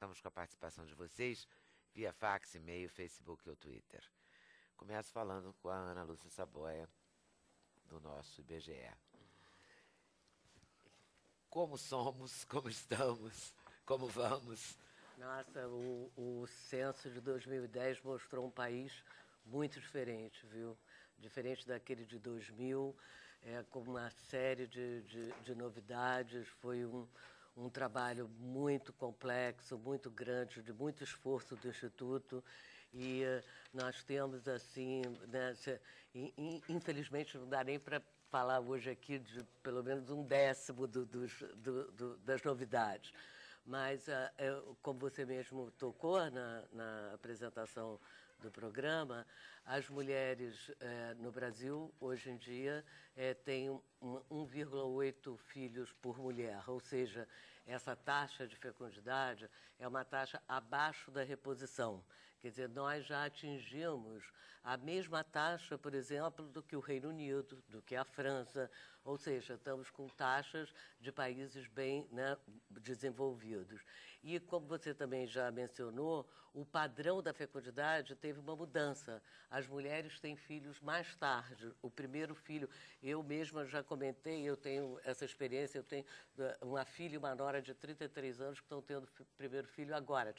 contamos com a participação de vocês via fax, e-mail, Facebook ou Twitter. Começo falando com a Ana Lúcia Saboia, do nosso IBGE. Como somos, como estamos, como vamos? Nossa, o censo de 2010 mostrou um país muito diferente, viu? Diferente daquele de 2000, com uma série de novidades. Foi um trabalho muito complexo, muito grande, de muito esforço do Instituto. E nós temos, assim, né, infelizmente não dá nem para falar hoje aqui de pelo menos 1/10 das novidades. Mas, como você mesmo tocou na apresentação do programa, as mulheres no Brasil, hoje em dia, têm 1,8 filhos por mulher, ou seja, essa taxa de fecundidade é uma taxa abaixo da reposição. Quer dizer, nós já atingimos a mesma taxa, por exemplo, do que o Reino Unido, do que a França, ou seja, estamos com taxas de países bem, né, desenvolvidos. E, como você também já mencionou, o padrão da fecundidade teve uma mudança. As mulheres têm filhos mais tarde. O primeiro filho, eu mesma já comentei, eu tenho essa experiência, eu tenho uma filha e uma nora de 33 anos que estão tendo o primeiro filho agora.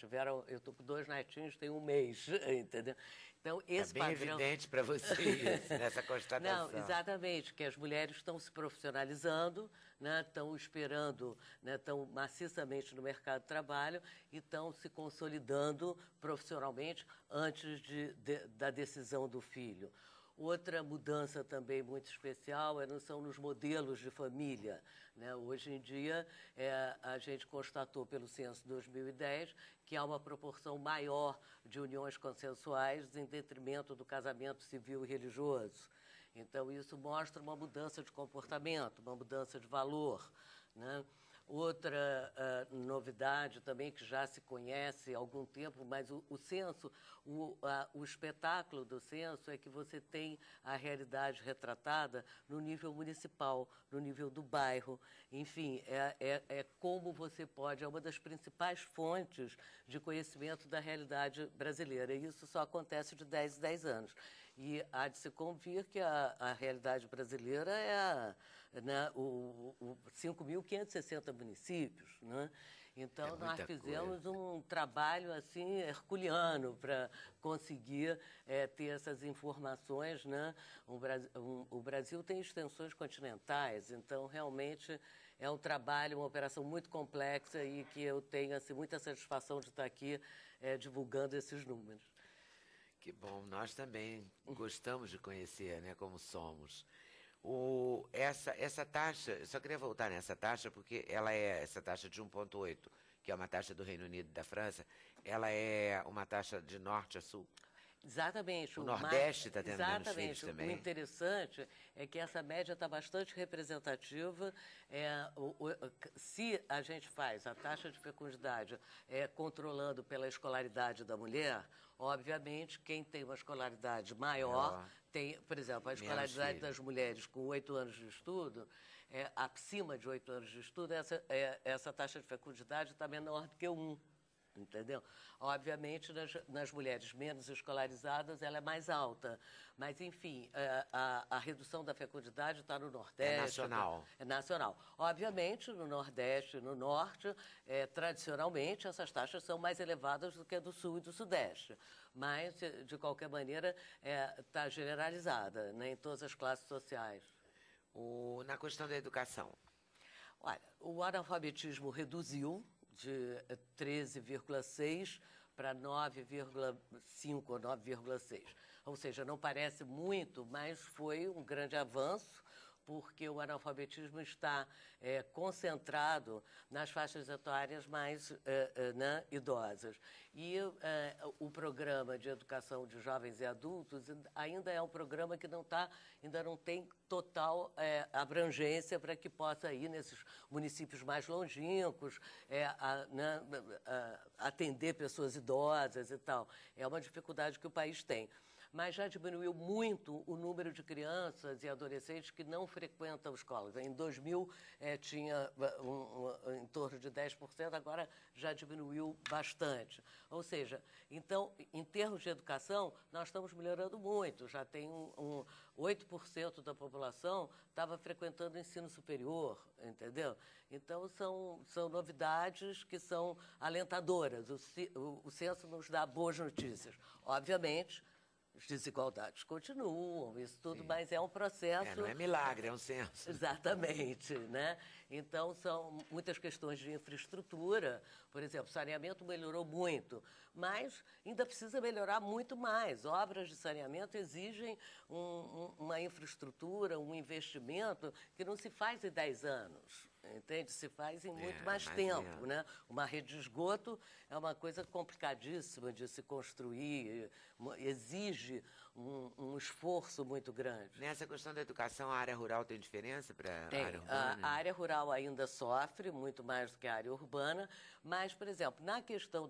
Eu estou com 2 netinhos, tem um mês, entendeu? Então, esse bem padrão... evidente para vocês nessa constatação. Não, exatamente, que as mulheres estão se profissionalizando, né, estão esperando, né, estão maciçamente no mercado de trabalho e estão se consolidando profissionalmente antes da decisão do filho. Outra mudança também muito especial são nos modelos de família, né? Hoje em dia, a gente constatou pelo censo 2010 que há uma proporção maior de uniões consensuais em detrimento do casamento civil e religioso. Então, isso mostra uma mudança de comportamento, uma mudança de valor, né? Outra novidade também que já se conhece há algum tempo, mas o censo, o espetáculo do censo é que você tem a realidade retratada no nível municipal, no nível do bairro. Enfim, como você pode, é uma das principais fontes de conhecimento da realidade brasileira. E isso só acontece de 10 em 10 anos. E há de se convir que a realidade brasileira é né, 5.560 municípios, né? Então, nós fizemos um trabalho assim herculeano para conseguir ter essas informações, né? O Brasil tem extensões continentais, então realmente é um trabalho, uma operação muito complexa e que eu tenho assim, muita satisfação de estar aqui divulgando esses números. Que bom, nós também gostamos de conhecer, né, como somos. Essa taxa, eu só queria voltar nessa taxa, porque essa taxa de 1,8, que é uma taxa do Reino Unido e da França, ela é uma taxa de norte a sul. Exatamente. O Nordeste está tendo menos filhos também. O interessante é que essa média está bastante representativa. Se a gente faz a taxa de fecundidade controlando pela escolaridade da mulher, obviamente, quem tem uma escolaridade maior tem, por exemplo, a escolaridade das mulheres com 8 anos de estudo, acima de 8 anos de estudo, essa taxa de fecundidade está menor do que 1. Entendeu? Obviamente, nas mulheres menos escolarizadas, ela é mais alta. Mas, enfim, a redução da fecundidade está no Nordeste. É nacional. É nacional. Obviamente, no Nordeste e no Norte, tradicionalmente, essas taxas são mais elevadas do que a do Sul e do Sudeste. Mas, de qualquer maneira, está generalizada, né, em todas as classes sociais. Na questão da educação? Olha, o analfabetismo reduziu de 13,6 para 9,5 ou 9,6. Ou seja, não parece muito, mas foi um grande avanço, porque o analfabetismo está concentrado nas faixas etárias mais né, idosas. E o programa de educação de jovens e adultos ainda é um programa que ainda não tem total abrangência para que possa ir nesses municípios mais longínquos, atender pessoas idosas e tal. É uma dificuldade que o país tem. mas já diminuiu muito o número de crianças e adolescentes que não frequentam escolas. Em 2000 tinha em torno de 10%, agora já diminuiu bastante. Ou seja, então, em termos de educação, nós estamos melhorando muito. Já tem 8% da população estava frequentando o ensino superior, entendeu? Então, são novidades que são alentadoras. O censo nos dá boas notícias. Obviamente, as desigualdades continuam, isso tudo, Sim. mas é um processo... Não é milagre, é um censo. Exatamente, né? Então, são muitas questões de infraestrutura. Por exemplo, saneamento melhorou muito, mas ainda precisa melhorar muito mais. Obras de saneamento exigem uma infraestrutura, um investimento que não se faz em 10 anos. Entende? Se faz em muito mais tempo, né? Uma rede de esgoto é uma coisa complicadíssima de se construir, exige um esforço muito grande. Nessa questão da educação, a área rural tem diferença para a área urbana? A área rural ainda sofre, muito mais do que a área urbana, mas, por exemplo, na questão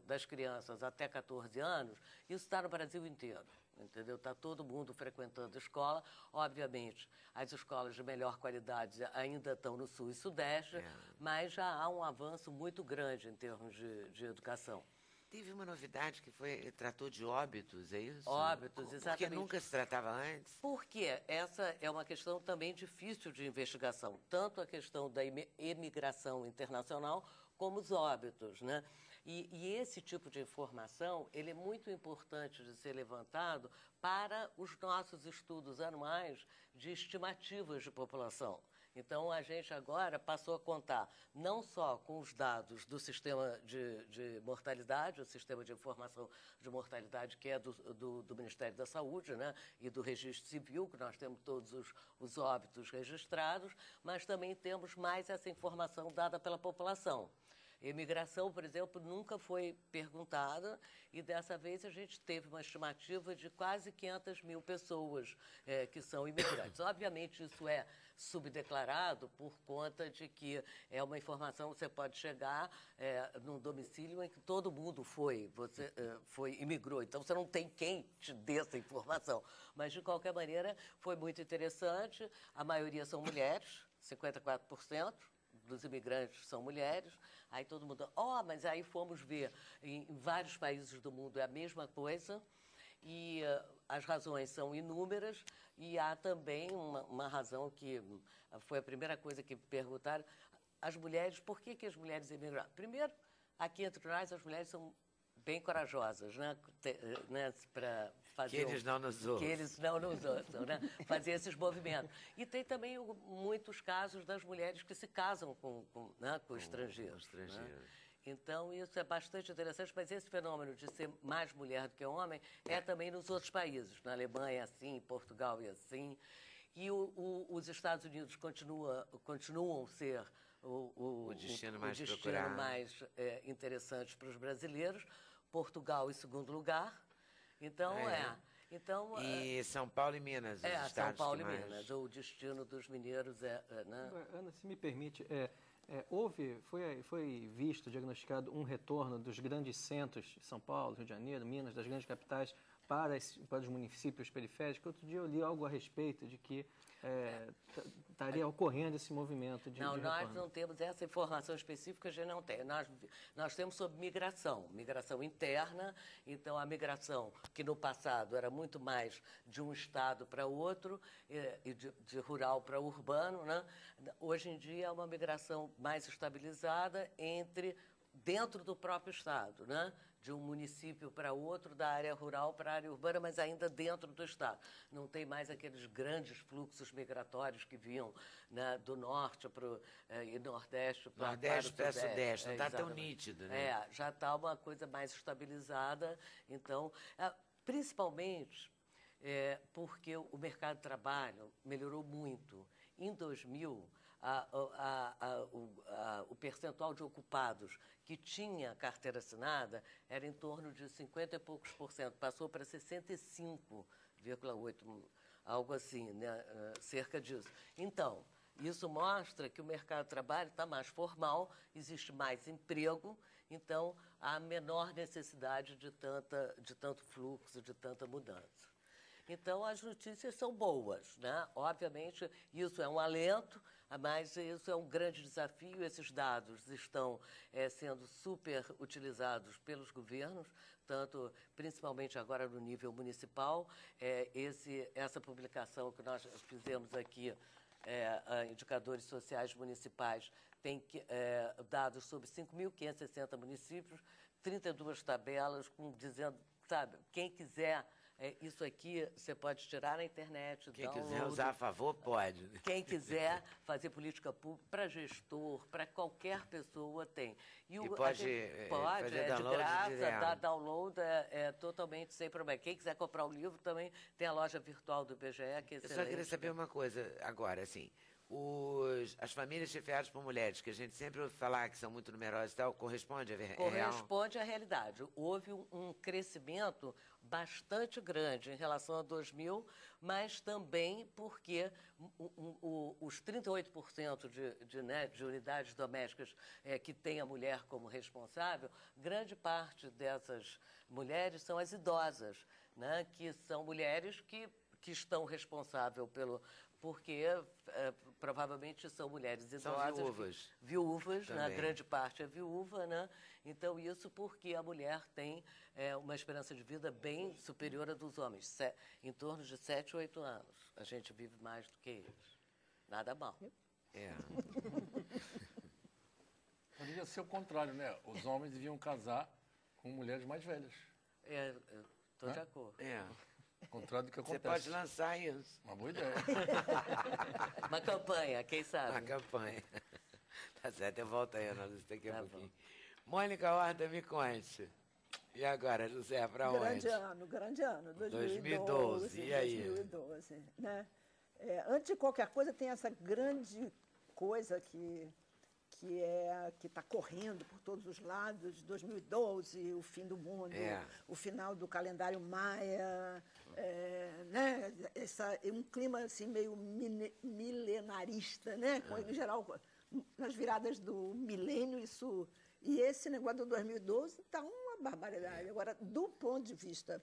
das crianças até 14 anos, isso está no Brasil inteiro. Entendeu? Está todo mundo frequentando escola. Obviamente, as escolas de melhor qualidade ainda estão no Sul e Sudeste, mas já há um avanço muito grande em termos de educação. Teve uma novidade que tratou de óbitos, é isso? Óbitos, exatamente. Porque nunca se tratava antes? Porque essa é uma questão também difícil de investigação, tanto a questão da emigração internacional como os óbitos, né? E esse tipo de informação, ele é muito importante de ser levantado para os nossos estudos anuais de estimativas de população. Então, a gente agora passou a contar não só com os dados do sistema de mortalidade, o sistema de informação de mortalidade que é do Ministério da Saúde, né, e do Registro Civil, que nós temos todos os óbitos registrados, mas também temos mais essa informação dada pela população. Imigração, por exemplo, nunca foi perguntada e dessa vez a gente teve uma estimativa de quase 500 mil pessoas que são imigrantes. Obviamente, isso é subdeclarado por conta de que é uma informação que você pode chegar num domicílio em que todo mundo imigrou. Então, você não tem quem te dê essa informação. Mas, de qualquer maneira, foi muito interessante. A maioria são mulheres, 54%. Dos imigrantes são mulheres, aí todo mundo, mas aí fomos ver, em vários países do mundo é a mesma coisa, e as razões são inúmeras, e há também uma razão que foi a primeira coisa que perguntaram, as mulheres, por que as mulheres imigraram? Primeiro, aqui entre nós, as mulheres são bem corajosas, né? Para fazer que eles não nos ouçam. Que eles não nos ouçam, né? Fazer esses movimentos. E tem também muitos casos das mulheres que se casam com estrangeiros. Né? Então, isso é bastante interessante, mas esse fenômeno de ser mais mulher do que homem é também nos outros países. Na Alemanha é assim, em Portugal é assim. E os Estados Unidos continuam a ser o destino mais interessante para os brasileiros. Portugal em segundo lugar. Então, Então, e São Paulo e Minas, os estados São Paulo e mais... Minas. O destino dos mineiros né? Ana, se me permite, foi visto, diagnosticado um retorno dos grandes centros, São Paulo, Rio de Janeiro, Minas, das grandes capitais, para os municípios periféricos. Outro dia eu li algo a respeito de que estaria ocorrendo esse movimento de Não, nós retorno. não temos essa informação específica, a gente não tem. Nós temos sobre migração interna. Então, a migração, que no passado era muito mais de um estado para outro, e de rural para urbano, né? Hoje em dia é uma migração mais estabilizada dentro do próprio estado, né? De um município para outro, da área rural para a área urbana, mas ainda dentro do estado. Não tem mais aqueles grandes fluxos migratórios que vinham, né, do norte e nordeste para Nordeste para sudeste, não está tão exatamente. nítido, né? Já está uma coisa mais estabilizada. Então, principalmente porque o mercado de trabalho melhorou muito. Em 2000, o percentual de ocupados que tinha carteira assinada era em torno de 50 e poucos %, passou para 65,8%, algo assim, né? Cerca disso. Então, Isso mostra que o mercado de trabalho está mais formal, existe mais emprego, então há menor necessidade de tanto fluxo, de tanta mudança. Então, as notícias são boas, né? Obviamente, isso é um alento, mas isso é um grande desafio. Esses dados estão sendo super utilizados pelos governos, principalmente agora no nível municipal. Essa publicação que nós fizemos aqui, Indicadores Sociais Municipais, tem dados sobre 5.560 municípios, 32 tabelas, dizendo, sabe, quem quiser... isso aqui você pode tirar na internet. Quem quiser usar a favor, pode. Quem quiser fazer política pública para gestor, para qualquer pessoa, tem. E pode fazer de graça, dar download totalmente sem problema. Quem quiser comprar o livro também tem a loja virtual do IBGE, que é excelente. Eu só queria saber uma coisa agora, assim. As famílias chefiadas por mulheres, que a gente sempre ouve falar que são muito numerosas e tal, corresponde à realidade? Corresponde à realidade. Houve um crescimento bastante grande em relação a 2000, mas também porque os 38% de unidades domésticas que tem a mulher como responsável, grande parte dessas mulheres são as idosas, né, que são mulheres que estão responsáveis porque provavelmente são mulheres idosas. São viúvas. Viúvas, né? Grande parte é viúva, né? Então, isso porque a mulher tem uma esperança de vida bem superior à dos homens, em torno de 7 ou 8 anos. A gente vive mais do que eles. Nada mal. Poderia ser o contrário, né? Os homens deviam casar com mulheres mais velhas. Estou de acordo. Ao contrário do que acontece. Você pode lançar isso. Uma boa ideia. Uma campanha, quem sabe? Uma campanha. Tá certo, eu volto aí, análise daqui a pouquinho. Mônica Horta, me conte. E agora, José, para onde? Grande ano. 2012, e aí? 2012, né? Antes de qualquer coisa, tem essa grande coisa que está correndo por todos os lados, 2012, o fim do mundo, o final do calendário maia, né? Um clima assim, meio milenarista, né? Em geral, nas viradas do milênio, isso... E esse negócio do 2012 está uma barbaridade. Agora, do ponto de vista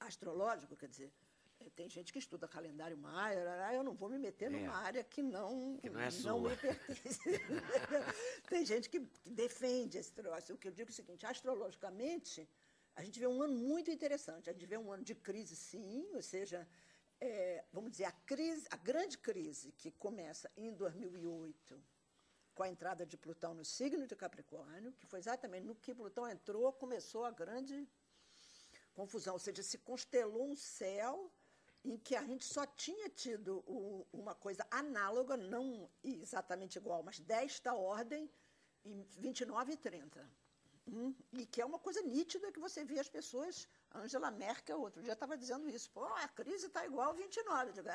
astrológico, quer dizer, tem gente que estuda calendário maia, eu não vou me meter numa área que não me pertence. Tem gente que defende esse troço. O que eu digo é o seguinte, astrologicamente, a gente vê um ano muito interessante. A gente vê um ano de crise, sim, ou seja, vamos dizer, a grande crise que começa em 2008, com a entrada de Plutão no signo de Capricórnio, que foi exatamente no que Plutão entrou, começou a grande confusão, ou seja, se constelou um céu em que a gente só tinha tido uma coisa análoga, não exatamente igual, mas desta ordem, em 29 e 30. E que é uma coisa nítida que você vê as pessoas... Angela Merkel, outro dia, estava dizendo isso. Pô, a crise está igual 29. Eu digo,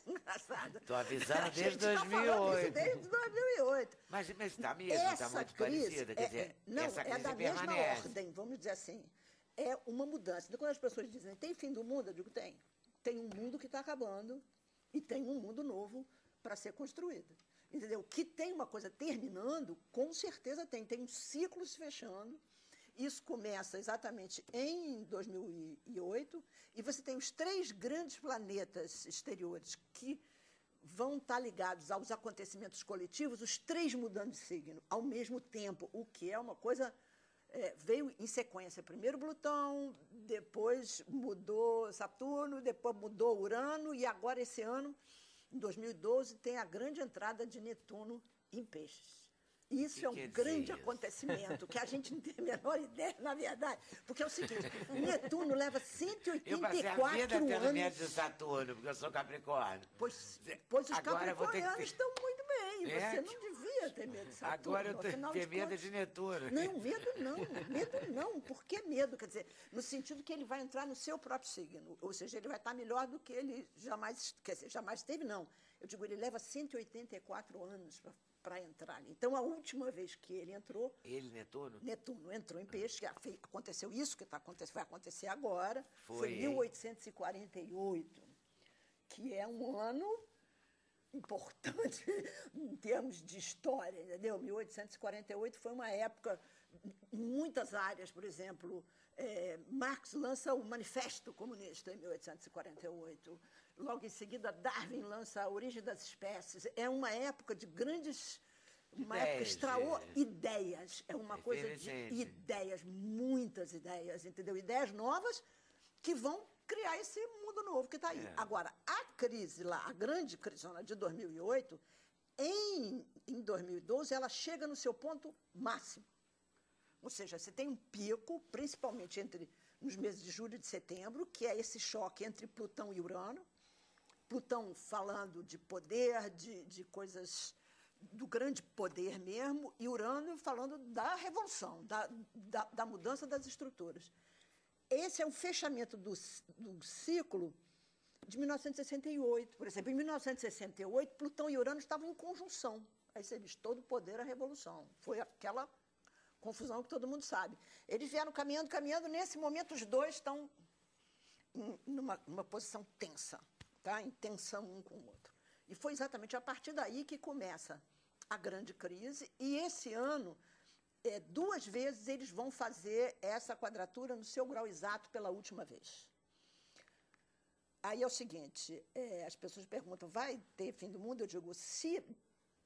engraçado. Estou avisando desde 2008. Desde 2008. Mas está mesmo, está muito parecida. Quer dizer, essa crise da mesma permanece. ordem, vamos dizer assim. É uma mudança. Então, quando as pessoas dizem, tem fim do mundo? Eu digo, tem. Tem um mundo que está acabando e tem um mundo novo para ser construído. Entendeu? Que tem uma coisa terminando, com certeza tem. Tem um ciclo se fechando. Isso começa exatamente em 2008, e você tem os 3 grandes planetas exteriores que vão estar ligados aos acontecimentos coletivos, os 3 mudando de signo ao mesmo tempo, o que é uma coisa... veio em sequência. Primeiro Plutão, depois mudou Saturno, depois mudou Urano, e agora, esse ano, em 2012, tem a grande entrada de Netuno em Peixes. Isso é um grande acontecimento, que a gente não tem a menor ideia, na verdade. Porque é o seguinte, Netuno leva 184 eu passei a vida tendo medo de Saturno, porque eu sou Capricórnio. Pois os capricornianos estão muito bem. Você não devia ter medo de Saturno. Agora eu tenho medo de Netuno. Não, medo não. Por que medo? Quer dizer, no sentido que ele vai entrar no seu próprio signo. Ou seja, ele vai estar melhor do que ele jamais... Quer dizer, jamais teve, não. Eu digo, ele leva 184 anos para entrar. Então, a última vez que ele entrou... Netuno? Netuno entrou em Peixe, que aconteceu isso que vai acontecer agora. Foi 1848, que é um ano importante em termos de história, entendeu? 1848 foi uma época, em muitas áreas, por exemplo, Marx lança o Manifesto Comunista em 1848. Logo em seguida, Darwin lança A Origem das Espécies. É uma época de grandes... Uma época extraordinária. Ideias. É uma coisa de ideias, muitas ideias, entendeu? Ideias novas que vão criar esse mundo novo que está aí. Agora, a crise lá, a grande crise de 2008, em 2012, ela chega no seu ponto máximo. Ou seja, você tem um pico, principalmente nos meses de julho e de setembro, que é esse choque entre Plutão e Urano. Plutão falando de poder, de coisas do grande poder mesmo, e Urano falando da revolução, da mudança das estruturas. Esse é o fechamento do ciclo de 1968. Por exemplo, em 1968, Plutão e Urano estavam em conjunção. Aí você diz, todo poder, a revolução. Foi aquela confusão que todo mundo sabe. Eles vieram caminhando, caminhando. Nesse momento, os dois estão numa posição tensa, tá? Em tensão um com o outro. E foi exatamente a partir daí que começa a grande crise. E esse ano, 2 vezes, eles vão fazer essa quadratura no seu grau exato pela última vez. Aí é o seguinte, as pessoas perguntam, vai ter fim do mundo? Eu digo, se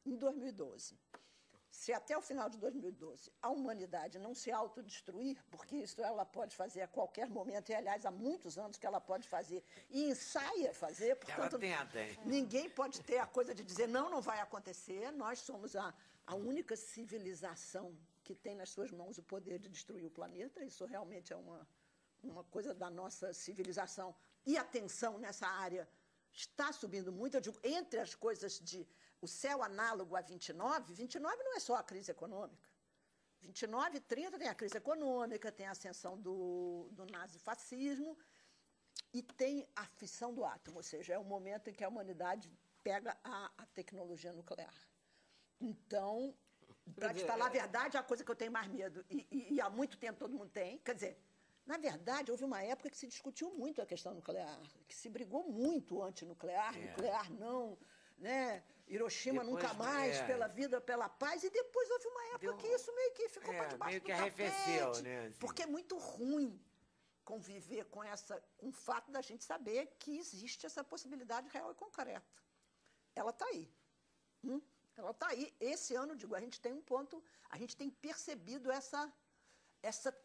em 2012, se até o final de 2012 a humanidade não se autodestruir, porque isso ela pode fazer a qualquer momento, e aliás há muitos anos que ela pode fazer, e ensaia fazer, portanto, ela tenta, hein? Ninguém pode ter a coisa de dizer não vai acontecer, nós somos a única civilização que tem nas suas mãos o poder de destruir o planeta, isso realmente é uma coisa da nossa civilização, e a tensão nessa área está subindo muito, eu digo, entre as coisas o céu análogo a 29 não é só a crise econômica. 29 e 30 tem a crise econômica, tem a ascensão do nazifascismo e tem a fissão do átomo, ou seja, é o momento em que a humanidade pega a tecnologia nuclear. Então, para te falar a verdade, é a coisa que eu tenho mais medo, e há muito tempo todo mundo tem, quer dizer, na verdade, houve uma época que se discutiu muito a questão nuclear, que se brigou muito antinuclear, nuclear não, né? Hiroshima depois, nunca mais, pela vida, pela paz, e depois houve uma época que isso meio que ficou para debaixo do tapete, arrefeceu, né? Assim. Porque é muito ruim conviver com o fato da gente saber que existe essa possibilidade real e concreta. Ela está aí. Ela está aí. Esse ano, digo, a gente tem um ponto, a gente tem percebido essa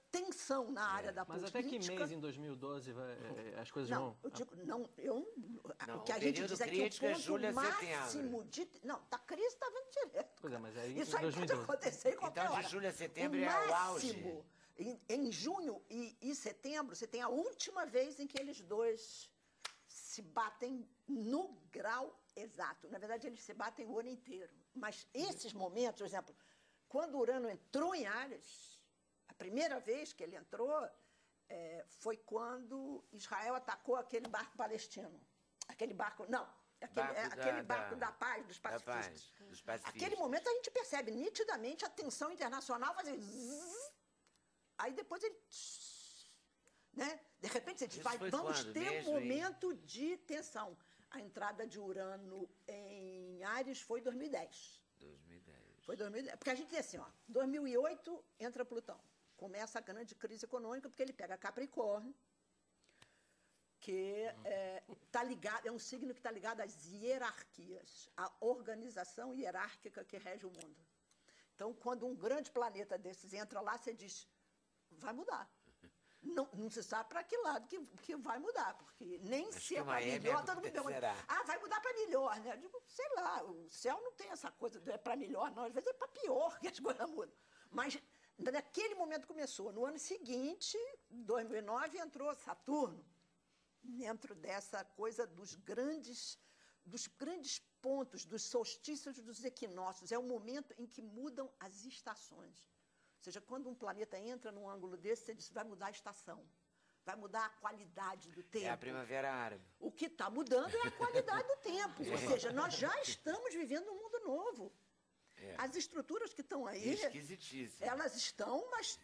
tensão na área da política. Mas até que mês em 2012 as coisas vão... Eu digo, o que a gente diz é que o ponto máximo de... Não, a crise está vindo direto. Pois é, mas aí isso aí pode acontecer em qualquer hora. Então, de julho a setembro é o auge. Em junho e setembro, você tem a última vez em que eles dois se batem no grau exato. Na verdade, eles se batem o ano inteiro. Mas esses momentos, por exemplo, quando Urano entrou em Áries, a primeira vez que ele entrou foi quando Israel atacou aquele barco palestino. Aquele barco, não, aquele barco da paz, dos pacifistas. Aquele momento a gente percebe nitidamente a tensão internacional fazer zzz, aí depois ele... Né? De repente você diz, vamos ter um momento de tensão. A entrada de Urano em Áries foi em 2010. Foi 2010. Porque a gente diz assim, 2008 entra Plutão. Começa a grande crise econômica, porque ele pega Capricórnio, que é um signo que está ligado às hierarquias, à organização hierárquica que rege o mundo. Então, quando um grande planeta desses entra lá, você diz, vai mudar. Não se sabe para que lado que vai mudar, porque nem se é para melhor, todo mundo pergunta, vai mudar para melhor, né? Eu digo, sei lá, o céu não tem essa coisa de para melhor, não, às vezes é para pior que as coisas mudam. Mas naquele momento começou. No ano seguinte, 2009, entrou Saturno, dentro dessa coisa dos grandes pontos, dos solstícios, dos equinócios. É o momento em que mudam as estações. Ou seja, quando um planeta entra num ângulo desse, você diz, vai mudar a estação, vai mudar a qualidade do tempo. É a primavera árabe. O que está mudando é a qualidade do tempo. Ou seja, nós já estamos vivendo um mundo novo. As estruturas que estão aí, elas estão, mas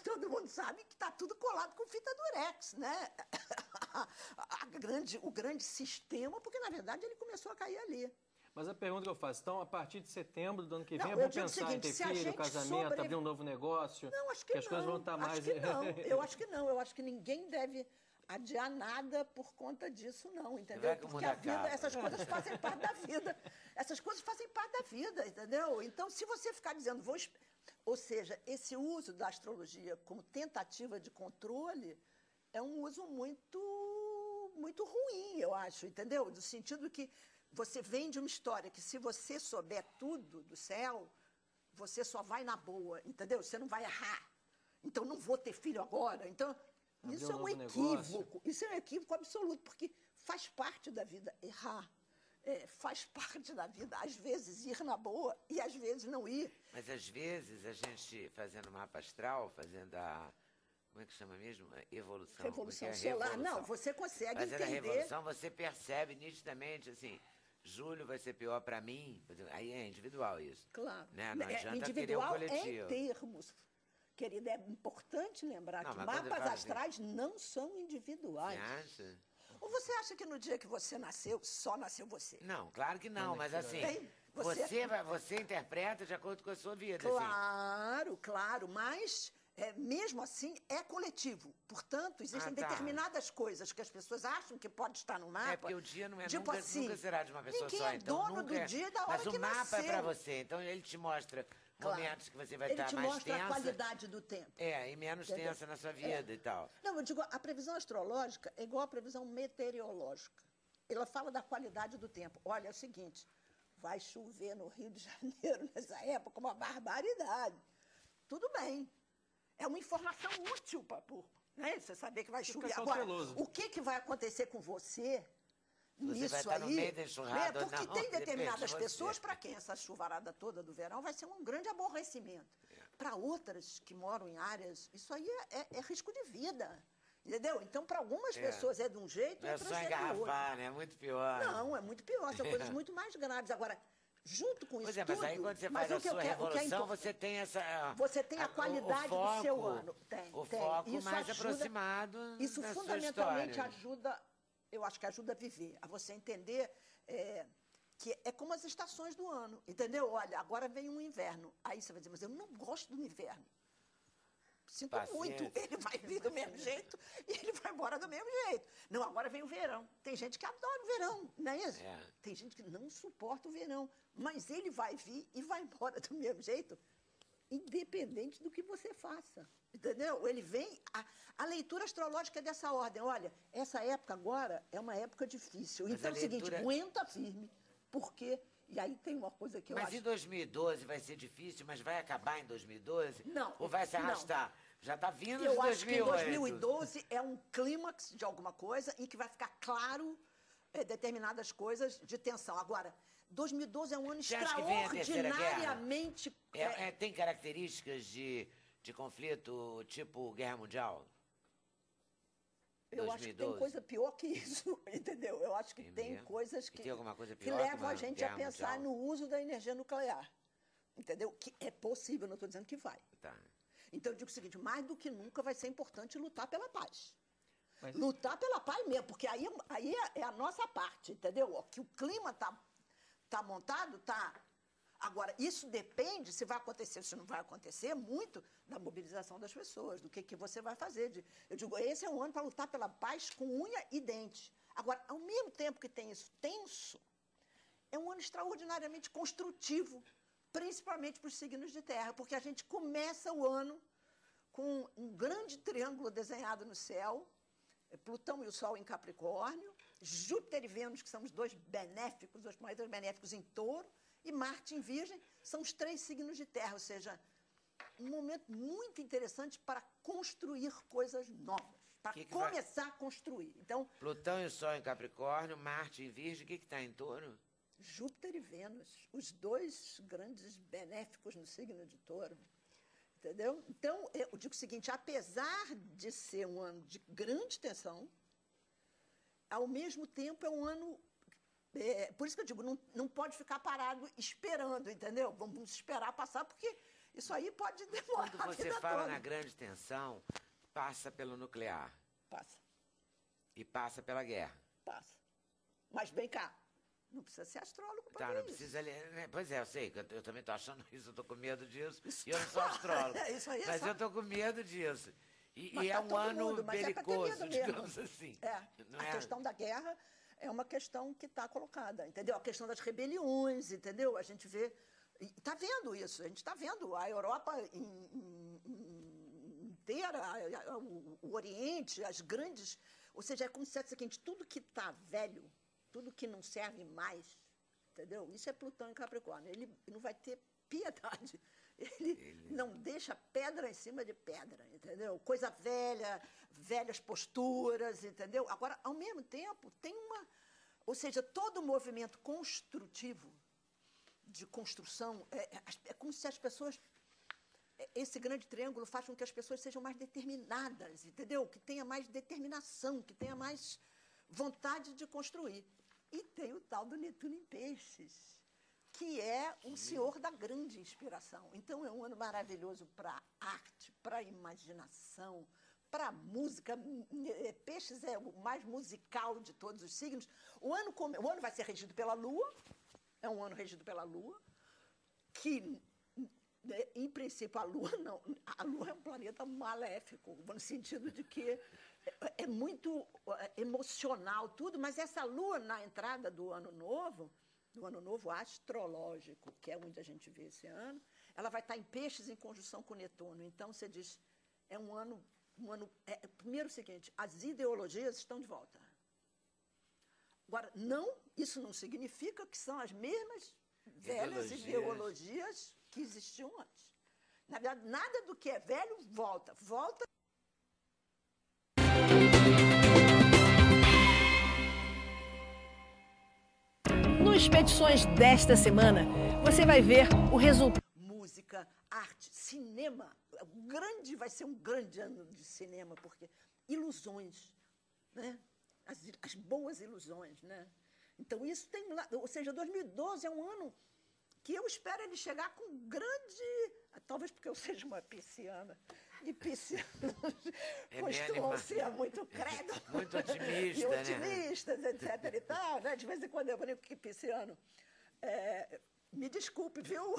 todo mundo sabe que está tudo colado com fita durex, né? o grande sistema, porque, na verdade, ele começou a cair ali. Mas a pergunta que eu faço, então, a partir de setembro do ano que vem, Não, é bom eu digo o pensar em seguinte, ter se a filho, gente casamento, abrir um novo negócio? Não, acho que as coisas vão estar mais... Acho que não. Eu acho que não. Eu acho que ninguém deve adiar nada por conta disso, não, entendeu? Porque a vida, essas coisas fazem parte da vida. Essas coisas fazem parte da vida, entendeu? Então, se você ficar dizendo... Ou seja, esse uso da astrologia como tentativa de controle é um uso muito ruim, eu acho, entendeu? No sentido que você vende uma história que, se você souber tudo do céu, você só vai na boa, entendeu? Você não vai errar. Então, não vou ter filho agora. Então, isso é um equívoco. Isso é um equívoco absoluto, porque faz parte da vida errar. Faz parte da vida, às vezes, ir na boa e às vezes não ir. Mas, às vezes, a gente, fazendo mapa astral, fazendo a... Como é que chama mesmo? Evolução. Revolução solar. Revolução. Não, você consegue fazendo entender... a revolução, você percebe nitidamente, assim, julho vai ser pior para mim. Aí é individual isso. Claro. Né? Não adianta individual querer o coletivo. em termos. Querida, é importante lembrar que mapas astrais não são individuais. Você acha? Ou você acha que no dia que você nasceu, só nasceu você? Não, claro que não, mas assim, você interpreta de acordo com a sua vida. Claro, assim. Claro, mas mesmo assim é coletivo. Portanto, existem determinadas coisas que as pessoas acham que pode estar no mapa. Porque o dia não é tipo nunca será de uma pessoa só. Então, dono do dia da hora mas o mapa é para você, então ele te mostra momentos que você vai estar mais tensa. Ele te mostra a qualidade do tempo. E menos tensa na sua vida e tal. Não, eu digo, a previsão astrológica é igual à previsão meteorológica. Ela fala da qualidade do tempo. Olha, é o seguinte, vai chover no Rio de Janeiro nessa época, uma barbaridade. Tudo bem. É uma informação útil para né? Você saber que vai chover. Agora, o que vai acontecer com você... Você vai estar no meio da enxurrada, porque tem determinadas pessoas para quem essa chuvarada toda do verão vai ser um grande aborrecimento. Para outras que moram em áreas, isso aí é risco de vida. Entendeu? Então, para algumas pessoas é de um jeito, outras é só engarrafar, né? É muito pior. Não, é muito pior. São coisas muito mais graves. Agora, junto com isso tudo... Mas aí quando você faz a sua revolução, você tem essa... Você tem a qualidade do seu ano. O foco isso mais aproximado isso da fundamentalmente sua história. ajuda... Eu acho que ajuda a viver, a você entender que é como as estações do ano, entendeu? Olha, agora vem um inverno. Aí você vai dizer, mas eu não gosto do inverno. Sinto muito, ele vai vir do mesmo jeito e ele vai embora do mesmo jeito. Não, agora vem o verão. Tem gente que adora o verão, não é isso? Tem gente que não suporta o verão, mas ele vai vir e vai embora do mesmo jeito, independente do que você faça. Entendeu? Ele vem... A leitura astrológica é dessa ordem. Olha, essa época agora é uma época difícil. Mas então é o seguinte, aguenta firme, porque... E aí tem uma coisa que eu acho... Mas em 2012 vai ser difícil, mas vai acabar em 2012? Não. Ou vai se arrastar? Não. Já está vindo de 2008. Eu acho que em 2012 é um clímax de alguma coisa em que vai ficar claro determinadas coisas de tensão. Agora, 2012 é um ano extraordinariamente... Tem características de conflito tipo Guerra Mundial? Eu 2012. Acho que tem coisa pior que isso, entendeu? Eu acho que tem coisas que levam a gente a pensar no uso da energia nuclear, entendeu? Que é possível, não estou dizendo que vai. Tá. Então, eu digo o seguinte, mais do que nunca vai ser importante lutar pela paz. Mas... Lutar pela paz mesmo, porque aí é a nossa parte, entendeu? Que o clima tá montado, tá... Agora, isso depende se vai acontecer ou se não vai acontecer muito da mobilização das pessoas, do que você vai fazer. Eu digo, esse é um ano para lutar pela paz com unha e dente. Agora, ao mesmo tempo que tem isso tenso, é um ano extraordinariamente construtivo, principalmente para os signos de terra, porque a gente começa o ano com um grande triângulo desenhado no céu, Plutão e o Sol em Capricórnio, Júpiter e Vênus, que são os dois benéficos, os planetas benéficos em Touro, e Marte em Virgem, são os 3 signos de terra, ou seja, um momento muito interessante para construir coisas novas, para começar a construir. Então, Plutão e o Sol em Capricórnio, Marte em Virgem, o que está em Touro? Júpiter e Vênus, os 2 grandes benéficos no signo de Touro. Entendeu? Então, eu digo o seguinte, apesar de ser um ano de grande tensão, ao mesmo tempo é um ano... por isso que eu digo, não pode ficar parado esperando, entendeu? Vamos esperar passar, porque isso aí pode demorar. Quando você fala na grande tensão, passa pelo nuclear. Passa. E passa pela guerra. Passa. Mas vem cá, não precisa ser astrólogo para Tá, ver não isso. precisa ler. Né? Pois é, eu sei, que eu também tô achando isso, eu tô com medo disso. E eu não sou astrólogo. Isso aí é mas só- eu tô com medo disso. E Mas é tá um todo ano mundo, mas é pra ter medo belicoso, mesmo. digamos assim. Não A questão da guerra é uma questão que está colocada, entendeu? A questão das rebeliões, entendeu? A gente vê, está vendo isso, a gente está vendo a Europa inteira, o Oriente, as grandes, ou seja, é como se fosse o seguinte, tudo que está velho, tudo que não serve mais, entendeu? Isso é Plutão em Capricórnio, ele não vai ter piedade. Ele não deixa pedra em cima de pedra, entendeu? Coisa velha, velhas posturas, entendeu? Agora, ao mesmo tempo, tem uma... Ou seja, todo movimento construtivo, de construção, é como se as pessoas... Esse grande triângulo faz com que as pessoas sejam mais determinadas, entendeu? Que tenha mais determinação, que tenha mais vontade de construir. E tem o tal do Netuno em Peixes, que é um senhor da grande inspiração. Então, é um ano maravilhoso para arte, para imaginação, para música. Peixes é o mais musical de todos os signos. O ano vai ser regido pela Lua, é um ano regido pela Lua, que, em princípio, a Lua é um planeta maléfico, no sentido de que é muito emocional tudo, mas essa Lua, na entrada do ano novo astrológico, que é onde a gente vê esse ano, ela vai estar em Peixes em conjunção com Netuno. Então, você diz, é um ano... primeiro o seguinte, as ideologias estão de volta. Agora, isso não significa que são as mesmas velhas ideologias que existiam antes. Na verdade, nada do que é velho volta. Volta. No Expedições desta semana, você vai ver o resultado. Música, arte, cinema. Vai ser um grande ano de cinema, porque ilusões, né? As boas ilusões, né? Então, isso tem lá. Ou seja, 2012 é um ano que eu espero ele chegar com grande... Talvez porque eu seja uma pisciana. E piscianos costumam ser muito crédulos. Muito otimista, e otimistas, né? Etc. e tal, né? De vez em quando eu brinco que pisciano... me desculpe, viu?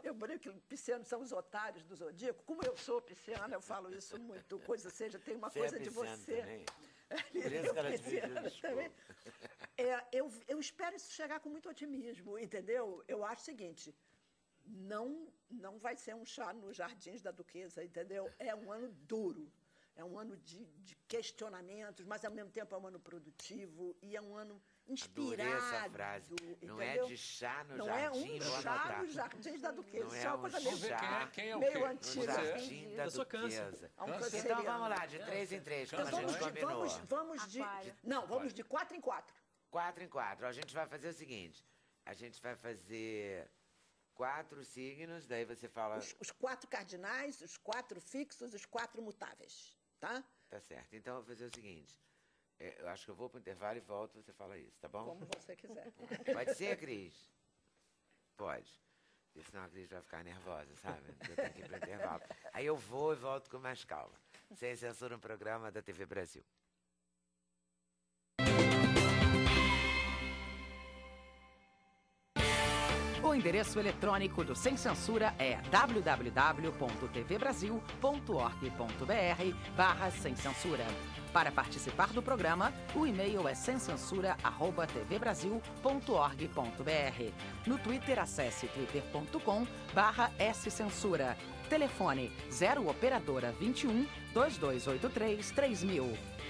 Eu brinco que piscianos são os otários do zodíaco. Como eu sou pisciana, eu falo isso muito. Coisa seja, tem uma coisa de você. Também. Por isso que ela te pediu também. Eu espero isso chegar com muito otimismo, entendeu? Eu acho o seguinte, não vai ser um chá nos jardins da Duquesa, entendeu? É um ano duro, é um ano de questionamentos, mas ao mesmo tempo é um ano produtivo e é um ano inspirado. Adorei essa frase. Não entendeu? é de chá no não jardim, é um chá nos jardins da Duquesa. Não Isso é uma coisa meio, chá quem é o meio quê? no antiga. jardim da Eu sou Câncer. Duquesa. É um Então canceriano. vamos lá, de 3 em 3, como Então, a gente combinou. vamos de 4 em 4. 4 em 4. A gente vai fazer o seguinte, a gente vai fazer 4 signos, daí você fala... Os 4 cardinais, os 4 fixos, os 4 mutáveis, tá? Tá certo. Então, eu vou fazer o seguinte, eu acho que eu vou pro intervalo e volto, você fala isso, tá bom? Como você quiser. Pode ser, Cris? Pode. Porque senão a Cris vai ficar nervosa, sabe? Eu tenho que ir pro intervalo. Aí eu vou e volto com mais calma. Sem Censura, um programa da TV Brasil. O endereço eletrônico do Sem Censura é www.tvbrasil.org.br/sem censura. Para participar do programa, o e-mail é semcensura@tvbrasil.org.br. No Twitter, acesse twitter.com/scensura. Telefone 0 operadora 21 2283 3000.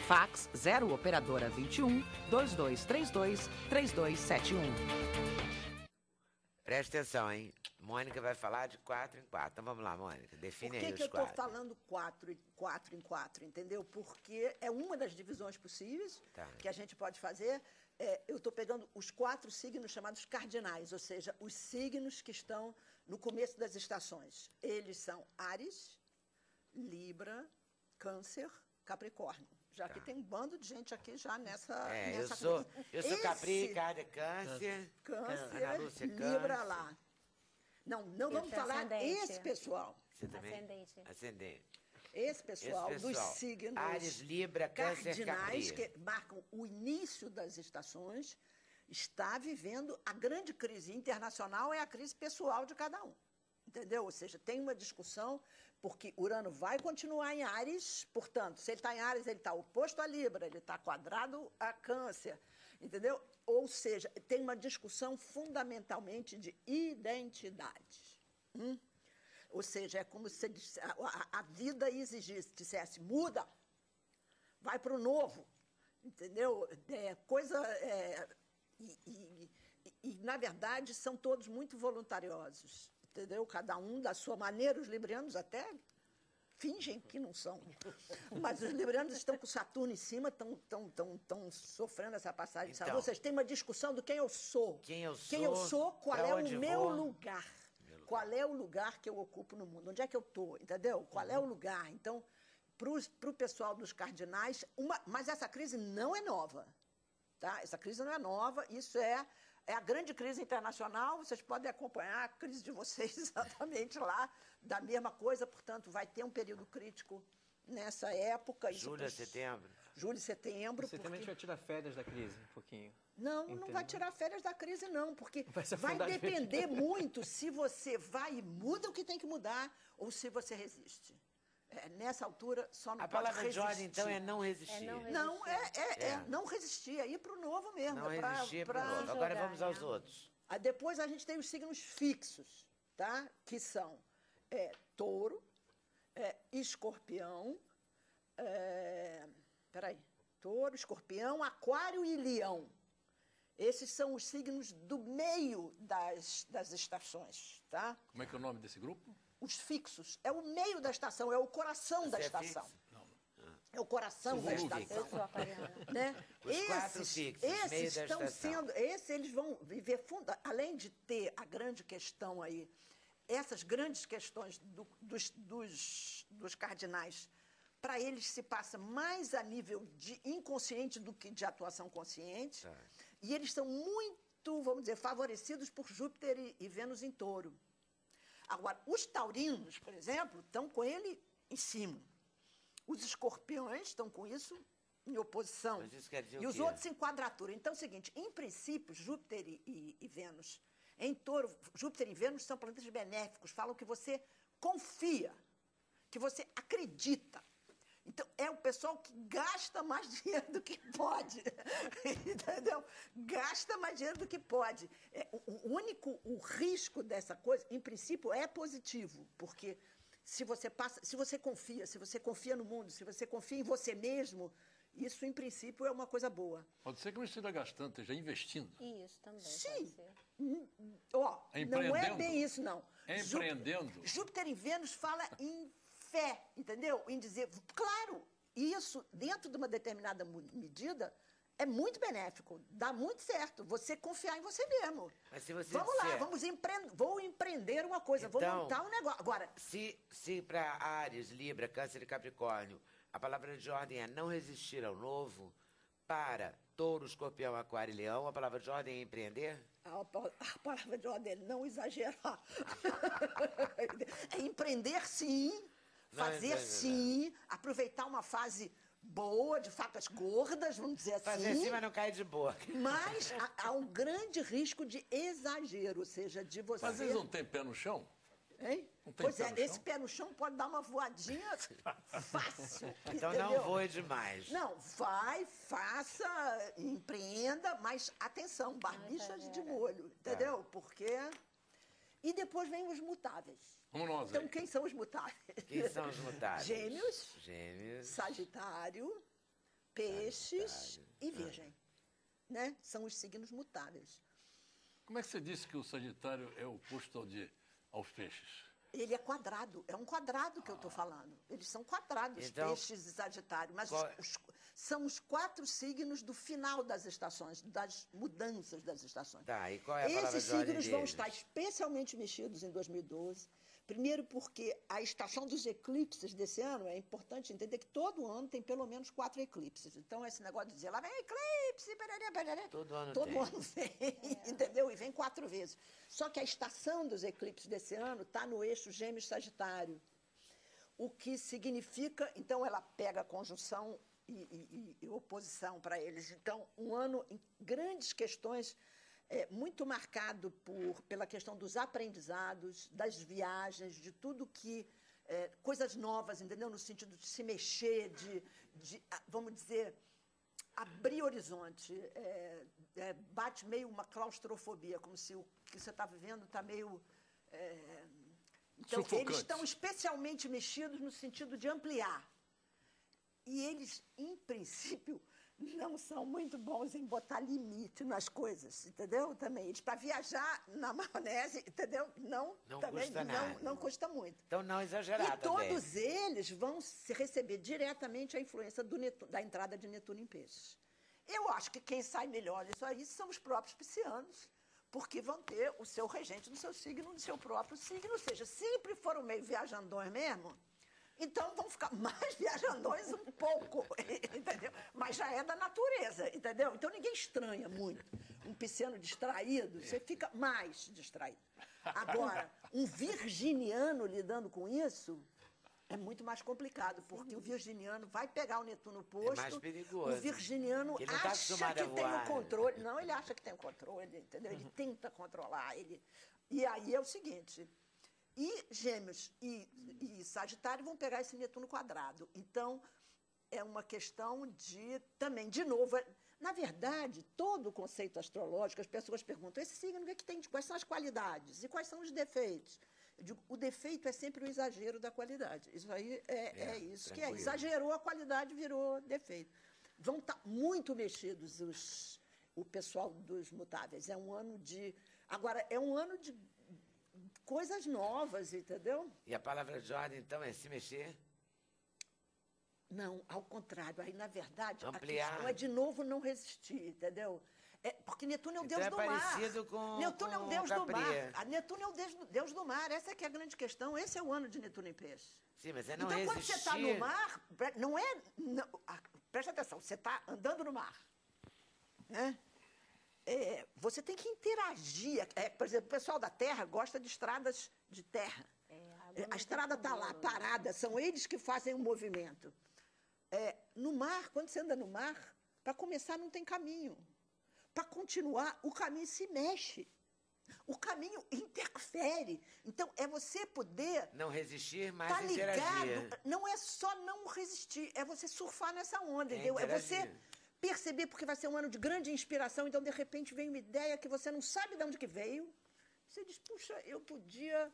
Fax 0 operadora 21 2232 3271. Presta atenção, hein? Mônica vai falar de 4 em 4. Então vamos lá, Mônica, define aí os 4. Por que eu estou falando 4 em 4, entendeu? Porque é uma das divisões possíveis que a gente pode fazer. Eu estou pegando os 4 signos chamados cardinais, ou seja, os signos que estão no começo das estações. Eles são Áries, Libra, Câncer, Capricórnio. Já que tem um bando de gente aqui já nessa... Eu sou Capri, Câncer, Ana Lúcia, Libra lá. Não vamos falar ascendente. esse pessoal. Você também? Ascendente. Ascendente. Esse pessoal dos signos Áries, Libra, Câncer, cardinais, Capri. que marcam o início das estações, está vivendo a grande crise internacional, é a crise pessoal de cada um. Entendeu? Ou seja, tem uma discussão, porque Urano vai continuar em Áries, portanto, se ele está em Áries, ele está oposto a Libra, ele está quadrado a Câncer, entendeu? Ou seja, tem uma discussão fundamentalmente de identidade. Ou seja, é como se a vida exigisse, dissesse, muda, vai para o novo, entendeu? Na verdade, são todos muito voluntariosos, entendeu? Cada um da sua maneira, os librianos até fingem que não são. Mas os librianos estão com Saturno em cima, estão sofrendo essa passagem de Saturno. Ou seja, tem uma discussão do quem eu sou. Quem eu sou, qual é o meu lugar. Qual é o lugar que eu ocupo no mundo? Onde é que eu estou? Entendeu? Qual é o lugar? Então, para o pessoal dos cardinais, mas essa crise não é nova. Tá? Essa crise não é nova, isso é a grande crise internacional, vocês podem acompanhar a crise de vocês exatamente lá, da mesma coisa, portanto, vai ter um período crítico nessa época. Julho a setembro? Julho e setembro. Você também vai tirar férias da crise, um pouquinho. Não vai tirar férias da crise, não, porque vai depender muito se você vai e muda o que tem que mudar ou se você resiste. Nessa altura, só não pode resistir. A palavra de ordem, então, é não resistir. Não resistir, é ir para o novo mesmo. Não resistir para o novo. Agora vamos aos outros. Depois a gente tem os signos fixos, tá? Que são Touro, Escorpião, Touro, Escorpião, Aquário e Leão. Esses são os signos do meio das estações, tá? Como é que é o nome desse grupo? Os fixos. É o meio da estação, é o coração da estação. É o coração da estação. Eu sou aquariana. Né? Os quatro fixos, meio da estação. Eles vão viver, além de ter a grande questão aí, essas grandes questões dos cardinais, para eles se passa mais a nível de inconsciente do que de atuação consciente. Tá. E eles são muito, vamos dizer, favorecidos por Júpiter e Vênus em Touro. Agora, os taurinos, por exemplo, estão com ele em cima. Os escorpiões estão com isso em oposição. Mas isso quer dizer e os outros em quadratura. Então é o seguinte, em princípio, Júpiter e Vênus, em Touro, Júpiter e Vênus são planetas benéficos, falam que você confia, que você acredita. Então, é o pessoal que gasta mais dinheiro do que pode, entendeu? Gasta mais dinheiro do que pode. O risco dessa coisa, em princípio, é positivo, porque se você confia no mundo, se você confia em você mesmo, isso, em princípio, é uma coisa boa. Pode ser que não esteja gastando, esteja investindo. Isso também. Sim. Não é bem isso, não. Empreendendo. Júpiter em Vênus fala em fé, entendeu? Em dizer, claro, isso, dentro de uma determinada medida, é muito benéfico, dá muito certo, você confiar em você mesmo. Mas se você vamos lá, vou empreender uma coisa, então, vou montar um negócio. Agora, se para Áries, Libra, Câncer e Capricórnio, a palavra de ordem é não resistir ao novo, para Touro, Escorpião, Aquário e Leão, a palavra de ordem é empreender? A palavra de ordem é não exagerar. É empreender, sim. Fazer sim, aproveitar uma fase boa, de facas gordas, vamos dizer assim. Fazer sim, mas não cair de boa. Mas há um grande risco de exagero, ou seja, de você... Mas eles não têm pé no chão? Hein? Pois é, esse pé no chão pode dar uma voadinha fácil. Então entendeu? não voe demais. Não, faça, empreenda, mas atenção, barbichas de molho, entendeu? Porque... E depois vem os mutáveis. Como nós, então, quem são os mutáveis? Quem são os mutáveis? Gêmeos, Sagitário, Peixes e Virgem. Né? São os signos mutáveis. Como é que você disse que o Sagitário é oposto aos Peixes? Ele é quadrado, é um quadrado que eu estou falando. Eles são quadrados, então, Peixes e Sagitário. Mas são os 4 signos do final das estações, das mudanças das estações. Tá, e qual é a palavra Esses signos vão estar especialmente mexidos em 2012. Primeiro porque a estação dos eclipses desse ano, é importante entender que todo ano tem pelo menos 4 eclipses. Então, esse negócio de dizer, lá vem eclipse, pererê, todo ano vem, entendeu? E vem 4 vezes. Só que a estação dos eclipses desse ano está no eixo Gêmeos-Sagitário. o que significa, então ela pega a conjunção e oposição para eles. Então, um ano em grandes questões, muito marcado pela questão dos aprendizados, das viagens, de tudo que... coisas novas, entendeu? No sentido de se mexer, vamos dizer, abrir horizonte. Bate meio uma claustrofobia, como se o que você está vivendo está meio... Então, sufocante. Eles estão especialmente mexidos no sentido de ampliar. E eles, em princípio, não são muito bons em botar limite nas coisas, entendeu? Também. Eles, para viajar na maionese, entendeu? Não custa nada. Não custa muito. Então, não exagerar E todos eles vão receber diretamente a influência da entrada de Netuno em Peixes. Eu acho que quem sai melhor disso aí são os próprios piscianos, porque vão ter o seu regente do seu signo, do seu próprio signo, ou seja, sempre foram meio viajandões mesmo, então vão ficar mais viajandões um pouco, entendeu? Mas já é da natureza, entendeu? Então ninguém estranha muito. Um pisciano distraído, você fica mais distraído. Agora, um virginiano lidando com isso é muito mais complicado, porque o virginiano vai pegar o Netuno posto. É mais perigoso. O virginiano acha que tem o controle. Não, ele acha que tem o controle, entendeu? Ele tenta controlar. E aí é o seguinte... E Gêmeos e Sagitário vão pegar esse Netuno quadrado. Então, é uma questão também, de novo... Na verdade, todo o conceito astrológico, as pessoas perguntam, esse signo, o que tem, quais são as qualidades e quais são os defeitos? Eu digo, o defeito é sempre o exagero da qualidade. Isso aí é isso que é. Exagerou a qualidade, virou defeito. Vão estar muito mexidos o pessoal dos mutáveis. É um ano de... Agora, é um ano de coisas novas, entendeu? E a palavra de ordem, então, é se mexer? Não, ao contrário. Aí, na verdade, ampliar. A questão é, de novo, não resistir, entendeu? Porque Netuno é o deus do mar. Parecido com Netuno é o deus do mar. Netuno é o deus do mar. Essa é que é a grande questão. Esse é o ano de Netuno em Peixe. Sim, mas é não então, resistir. Quando você está no mar, não é... Não, presta atenção, você está andando no mar. Né? Você tem que interagir. Por exemplo, o pessoal da Terra gosta de estradas de terra. A estrada está lá, parada. São eles que fazem o movimento. No mar, quando você anda no mar, para começar não tem caminho. Para continuar, o caminho se mexe. O caminho interfere. Então, é você poder... Não resistir, mas interagir. Ligado. Não é só não resistir, é você surfar nessa onda, entendeu? É você perceber, porque vai ser um ano de grande inspiração, então, de repente, vem uma ideia que você não sabe de onde que veio. Você diz, puxa, eu podia...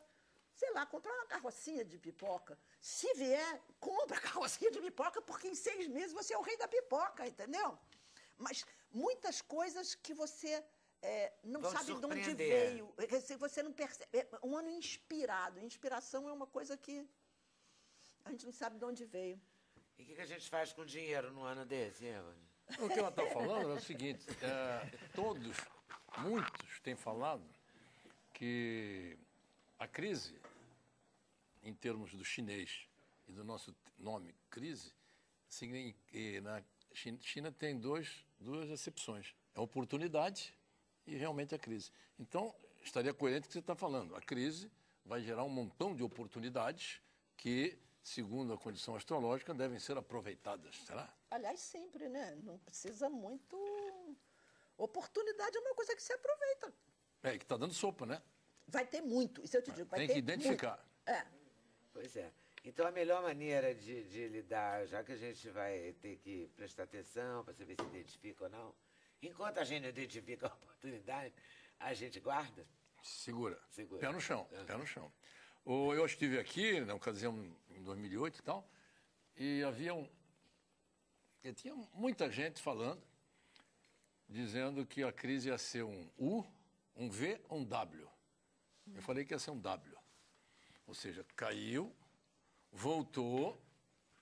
sei lá, comprar uma carrocinha de pipoca. Se vier, compra a carrocinha de pipoca, porque em 6 meses você é o rei da pipoca, entendeu? Mas muitas coisas que você não sabe de onde veio. Você não percebe. É um ano inspirado. Inspiração é uma coisa que a gente não sabe de onde veio. E o que a gente faz com dinheiro num ano desse, Eva? O que ela está falando é o seguinte, muitos têm falado que a crise, em termos do chinês e do nosso nome, crise, na China tem duas acepções. É a oportunidade e realmente a crise. Então, estaria coerente o que você está falando. A crise vai gerar um montão de oportunidades que, segundo a condição astrológica, devem ser aproveitadas. Será? Aliás, sempre, né? Não precisa muito... Oportunidade é uma coisa que se aproveita. Que está dando sopa, né? Vai ter muito, isso eu te digo. Tem que identificar. Pois é. Então, a melhor maneira de lidar, já que a gente vai ter que prestar atenção para saber se identifica ou não, enquanto a gente não identifica a oportunidade, a gente guarda? Segura. Pé no chão, pé no chão. Eu estive aqui, na ocasião, em 2008 e tal, e tinha muita gente falando, dizendo que a crise ia ser um U, um V, um W. Eu falei que ia ser um W. Ou seja, caiu, voltou,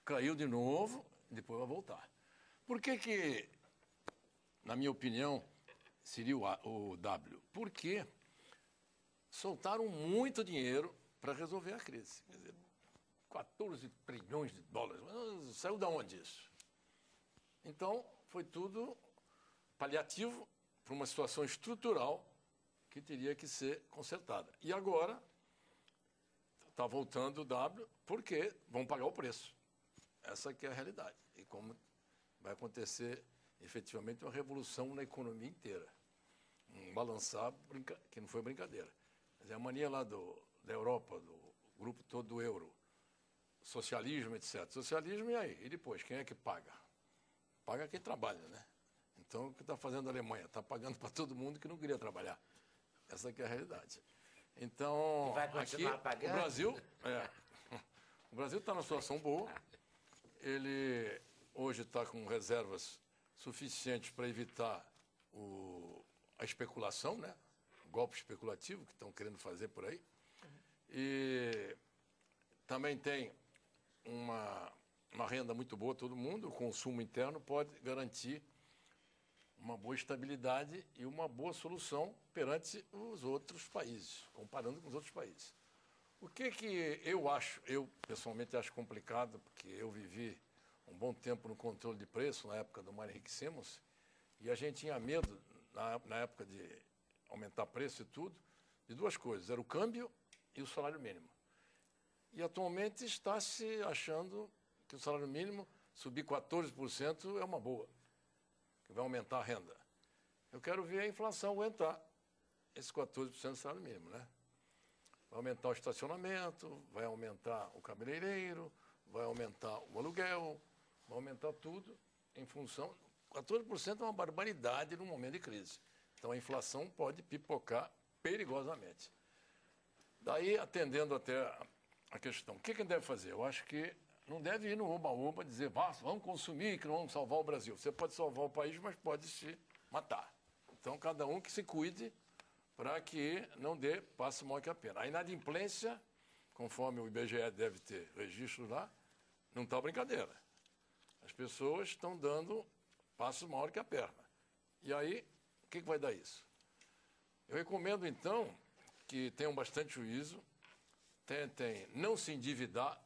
caiu de novo, depois vai voltar. Por que, na minha opinião, seria o W? Porque soltaram muito dinheiro para resolver a crise. Quer dizer, 14 trilhões de dólares. Mas saiu de onde isso? Então, foi tudo paliativo para uma situação estrutural que teria que ser consertada. E agora, está voltando o W porque vão pagar o preço. Essa que é a realidade. E como vai acontecer efetivamente uma revolução na economia inteira. Um balançar que não foi brincadeira. Mas é a mania lá da Europa, do grupo todo do euro, socialismo, etc. Socialismo, e aí? E depois, quem é que paga? Paga quem trabalha, né? Então, o que está fazendo a Alemanha? Está pagando para todo mundo que não queria trabalhar. Essa que é a realidade. Então, E vai aqui, continuar pagando? O Brasil está numa situação boa. Ele hoje está com reservas suficientes para evitar a especulação, né? O golpe especulativo que estão querendo fazer por aí. E também tem uma renda muito boa todo mundo. O consumo interno pode garantir uma boa estabilidade e uma boa solução perante os outros países, comparando com os outros países. O que eu pessoalmente acho complicado, porque eu vivi um bom tempo no controle de preço, na época do Mário Henrique Simons, e a gente tinha medo, na época de aumentar preço e tudo, de duas coisas, era o câmbio e o salário mínimo. E atualmente está se achando que o salário mínimo subir 14% é uma boa, que vai aumentar a renda. Eu quero ver a inflação aguentar esse 14% do salário mínimo, né? Vai aumentar o estacionamento, vai aumentar o cabeleireiro, vai aumentar o aluguel, vai aumentar tudo em função... 14% é uma barbaridade num momento de crise. Então, a inflação pode pipocar perigosamente. Daí, atendendo até a questão, o que deve fazer? Eu acho que não deve ir no oba-oba dizer, vamos consumir, que não vamos salvar o Brasil. Você pode salvar o país, mas pode se matar. Então, cada um que se cuide para que não passe mal que a pena. A inadimplência, conforme o IBGE deve ter registro lá, não está brincadeira. As pessoas estão dando passos maior que a perna. E aí, o que vai dar isso? Eu recomendo, então, que tenham bastante juízo, tentem não se endividar,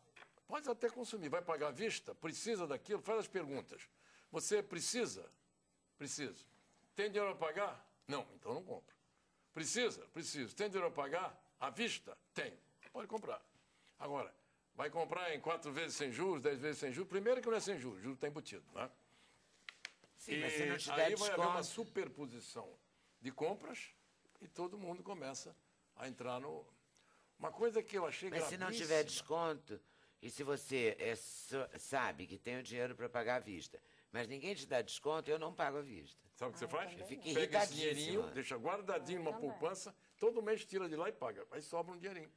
pode até consumir, vai pagar à vista, precisa daquilo, faz as perguntas. Você precisa? Preciso. Tem dinheiro para pagar? Não, então não compra. Precisa? Preciso. Tem dinheiro para pagar? À vista? Tem. Pode comprar. Agora, vai comprar em 4 vezes sem juros, 10 vezes sem juros? Primeiro que não é sem juros, juros está embutido, né? Sim, mas se não te der aí vai haver uma desconto... superposição de compras e todo mundo começa a entrar no... Uma coisa que eu achei Mas se não gravíssima... tiver desconto, e se você sabe que tem o dinheiro para pagar à vista, mas ninguém te dá desconto, eu não pago à vista. Sabe o que você faz? Eu fico Pega esse irritadíssima. dinheirinho, deixa guardadinho numa poupança, todo mês tira de lá e paga. Aí sobra um dinheirinho.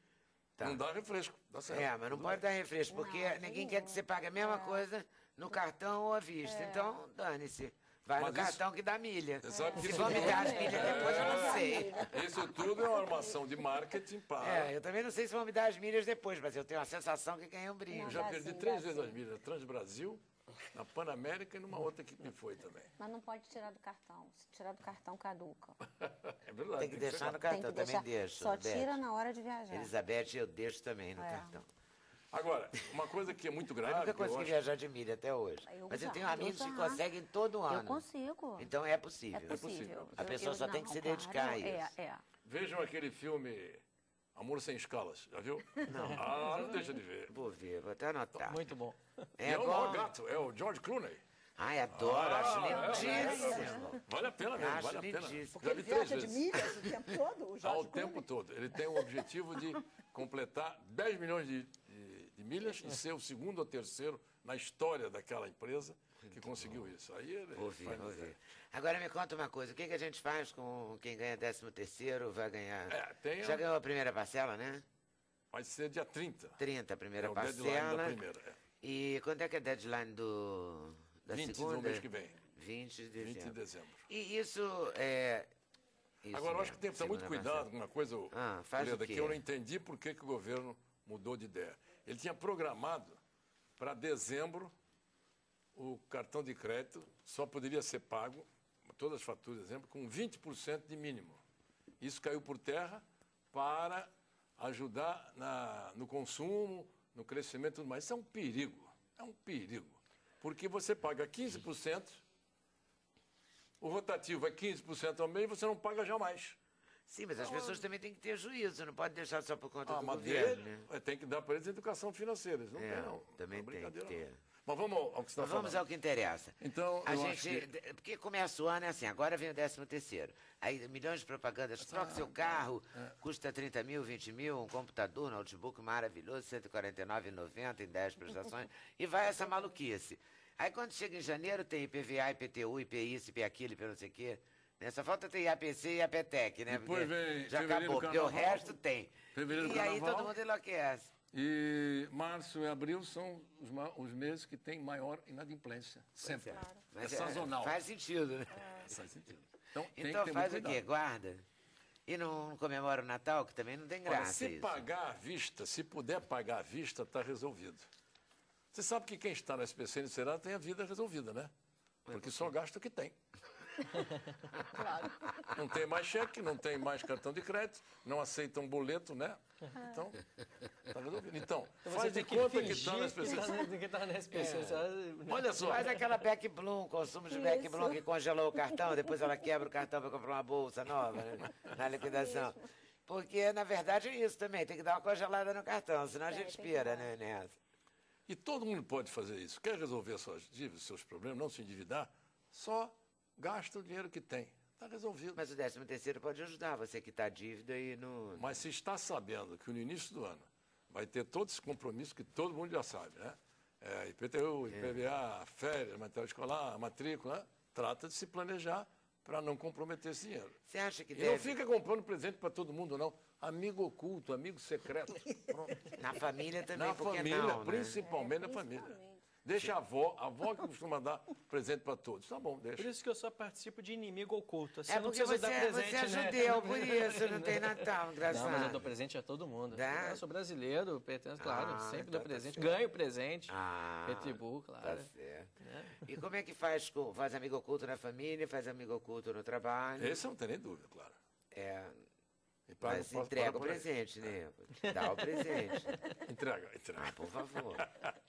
Tá. Não dá refresco, dá certo. Mas não Tudo pode bem. dar refresco, porque ninguém quer que você pague a mesma coisa no cartão ou à vista. Então, dane-se. Vai Mas no cartão que dá milha. Você sabe que Se isso vão me tudo- dar as milhas depois, eu não sei. Isso tudo é uma armação de marketing para... Eu também não sei se vão me dar as milhas depois, mas eu tenho a sensação que ganhei um brinco. Eu já perdi 3 vezes as milhas, na Transbrasil, na Panamérica e numa outra que me foi também. Mas não pode tirar do cartão. Se tirar do cartão, caduca. É verdade. Tem que deixar no Tem cartão, que eu também deixar. deixo. Só Beth. tira na hora de viajar. Elizabeth, eu deixo também no cartão. Agora, uma coisa que é muito Eu grave... nunca que eu consegui acho- viajar de milha até hoje. Mas eu tenho amigos que conseguem todo ano. Eu consigo. Então é possível. É possível. A pessoa só tem que se dedicar a isso. Vejam aquele filme Amor Sem Escalas, já viu? Não. Não deixa de ver. Vou ver, vou até anotar. Muito bom. É o maior gato, é o George Clooney. Ai, adoro, acho lindíssimo. Vale a pena mesmo, Acho vale a pena. lindíssimo. Já vi Ele 3 viaja de vezes. milhas o tempo todo, o Ao Jorge tempo Clooney? todo. Ele tem o objetivo de completar 10 milhões de milhas e ser o segundo ou terceiro na história daquela empresa que conseguiu isso. Aí ele Vou ver, faz vou miséria. ver. Agora me conta uma coisa, o que a gente faz com quem ganha 13º, vai ganhar... Tem Já ganhou a primeira parcela, né? Vai ser dia 30. 30 a primeira É o deadline parcela. da primeira. E quando é que é a deadline da 20 segunda? do mês que vem. 20 de 20 de dezembro. dezembro. E isso é... isso Agora, eu acho mesmo, que tem que ter muito segunda cuidado parcela. com uma coisa, faz o Leda, quê? que eu não entendi por que o governo mudou de ideia. Ele tinha programado para dezembro o cartão de crédito só poderia ser pago, todas as faturas, exemplo, com 20% de mínimo. Isso caiu por terra para ajudar no consumo, no crescimento e tudo mais. Isso é um perigo, porque você paga 15%, o rotativo é 15% ao mês e você não paga jamais. Sim, mas as pessoas também têm que ter juízo, não pode deixar só por conta do mas governo, né? tem que dar para eles educação financeira. Eles não têm, não. Também Não é tem que brincadeira, ter. não. Mas vamos ao que você está Mas vamos falando. ao que interessa. Então, a eu gente, acho que... porque começa o ano é assim, agora vem o 13º. Aí milhões de propagandas, troca seu carro, custa 30 mil, 20 mil, um computador, um notebook maravilhoso, R$ 149,90 em 10 prestações, e vai essa maluquice. Aí quando chega em janeiro tem IPVA, IPTU, IPI, IPI aquilo, IPI não sei o quê. Né? Só falta ter IAPC e IAPTEC, né? Depois Porque vem já fevereiro, acabou, porque o carnaval, resto tem. fevereiro, E aí carnaval. todo mundo enlouquece. E março e abril são os meses que têm maior inadimplência. Sempre. Mas é sazonal. Faz sentido, né? Faz sentido. Então, tem Então que ter faz muito o quê? cuidado. Guarda. E não comemora o Natal, que também não tem Olha, graça se isso. pagar à vista, se puder pagar à vista, está resolvido. Você sabe que quem está no SPC e no Serasa tem a vida resolvida, né? Porque só gasta o que tem. Claro. Não tem mais cheque, não tem mais cartão de crédito, não aceitam boleto, né? Então, está resolvido. Então, faz de conta que está no SPC. Que está no SPC. Olha só. Faz aquela Beck Bloom, consumo de Beck Bloom que congelou o cartão, depois ela quebra o cartão para comprar uma bolsa nova, né? Na liquidação. Porque, na verdade, é isso também, tem que dar uma congelada no cartão, senão a gente pira, né, nessa. E todo mundo pode fazer isso. Quer resolver suas dívidas, seus problemas, não se endividar, só gasta o dinheiro que tem. Está resolvido. Mas o 13º pode ajudar você a quitar a dívida e não... Mas se está sabendo que no início do ano vai ter todos esses compromissos que todo mundo já sabe, né? IPTU, IPVA, férias, material escolar, matrícula, trata de se planejar para não comprometer esse dinheiro. Você acha que E deve... não fica comprando presente para todo mundo, não. Amigo oculto, amigo secreto. Pronto. Na família também, Na porque família, não, né? principalmente na família. Deixa a avó que costuma dar presente para todos. Tá bom, deixa. Por isso que eu só participo de inimigo oculto. Assim, É eu não porque preciso dar presente, você é né? judeu, por isso não tem Natal, engraçado. Não, mas eu dou presente a todo mundo. Dá? Eu sou brasileiro, pertenço, claro, sempre então dou tá presente. certo. Ganho presente, Ah, retribuo, tá claro. certo. E como é que faz? Faz amigo oculto na família, faz amigo oculto no trabalho? Esse não tem nem dúvida, claro. É, E paga- mas paga entrega o pra ele. presente, né? Dá o presente. Entrega. Ah, por favor.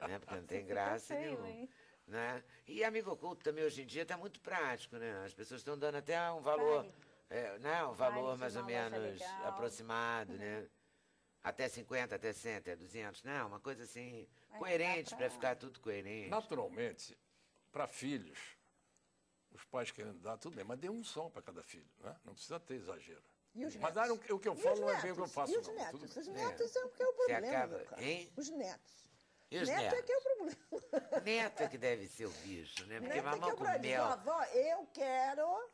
Né? Porque não tem graça feio, nenhuma. hein? Né? E amigo oculto também hoje em dia está muito prático, né? As pessoas estão dando até um valor, né? Um valor Vale de mais ou uma loja menos legal. aproximado, né? Até 50, até 100, até 200, não, uma coisa assim, Mas coerente, dá para pra- ficar tudo coerente. Naturalmente, para filhos, os pais querendo dar, tudo bem, mas dê um só para cada filho, né? Não precisa ter exagero. E os Mas netos? o que eu E falo os não é bem o que eu netos? faço, E os não. netos? Tudo Os bem. netos é o que é o Você problema, acaba, cara. hein? Os netos. E os Neto é netos? que é o problema. Neto é que deve ser o bicho, né? Porque Neto é que é mamão o com problema. mel. A avó, eu quero...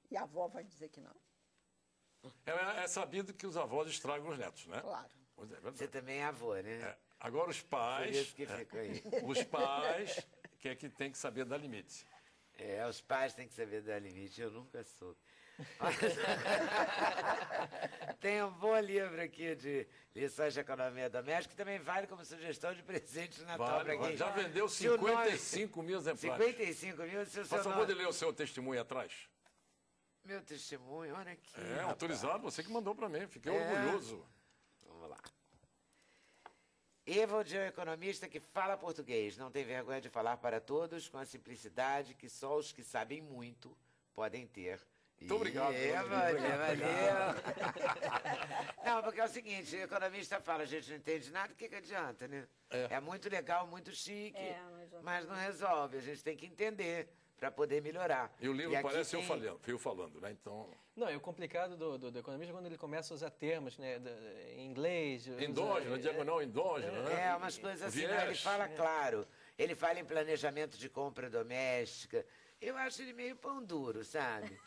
E a avó vai dizer que não. É sabido que os avós estragam os netos, né? Claro. Pois é, Você verdade. também é avô, né? É. Agora os Por pais, isso que fica aí. os pais que é que tem que saber dar limite. É, os pais têm que saber dar limite, eu nunca soube. Tem um bom livro aqui de lições de economia doméstica, que também vale como sugestão de presente de Natal para quem... Já vendeu Se o nome- 55 mil exemplares. 55 mil, se o seu Faça favor de nome... ler o seu testemunho atrás. Meu testemunho, olha aqui. É, rapaz. autorizado, você que mandou para mim. Fiquei É. orgulhoso. Vamos lá. Evald é um economista que fala português, não tem vergonha de falar para todos com a simplicidade que só os que sabem muito podem ter. Muito obrigado, Evald, Obrigado. valeu. Não, porque é o seguinte, o economista fala, a gente não entende nada, o que adianta, né? É muito legal, muito chique, mas não resolve. A gente tem que entender para poder melhorar. E o livro aqui parece tem- eu falando, né? Então, Não, e o complicado do economista é quando ele começa a usar termos, né, em inglês. endógeno, diagonal endógeno, né? É, umas coisas assim, Viés. não, ele fala claro. Ele fala em planejamento de compra doméstica. Eu acho ele meio pão duro, sabe?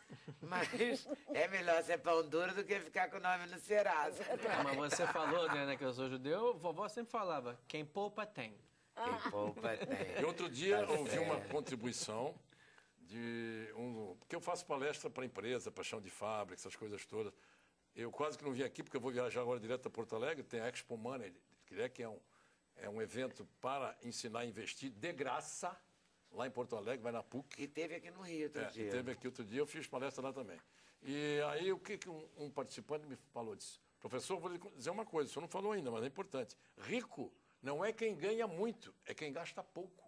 Mas é melhor ser pão duro do que ficar com o nome no Serasa. Ah, mas você falou, né, que eu sou judeu, vovó sempre falava, quem poupa tem. Quem poupa tem. E outro dia Tá ouvi uma certo. contribuição de porque eu faço palestra para empresa, para chão de fábrica, essas coisas todas. Eu quase que não vim aqui porque eu vou viajar agora direto a Porto Alegre, tem a Expo Money, que é um evento para ensinar a investir de graça, lá em Porto Alegre, vai na PUC. E teve aqui no Rio outro É, dia. e teve aqui outro dia, eu fiz palestra lá também. E aí o que um participante me falou? Disse, professor, vou lhe dizer uma coisa, o senhor não falou ainda, mas é importante. Rico não é quem ganha muito, é quem gasta pouco.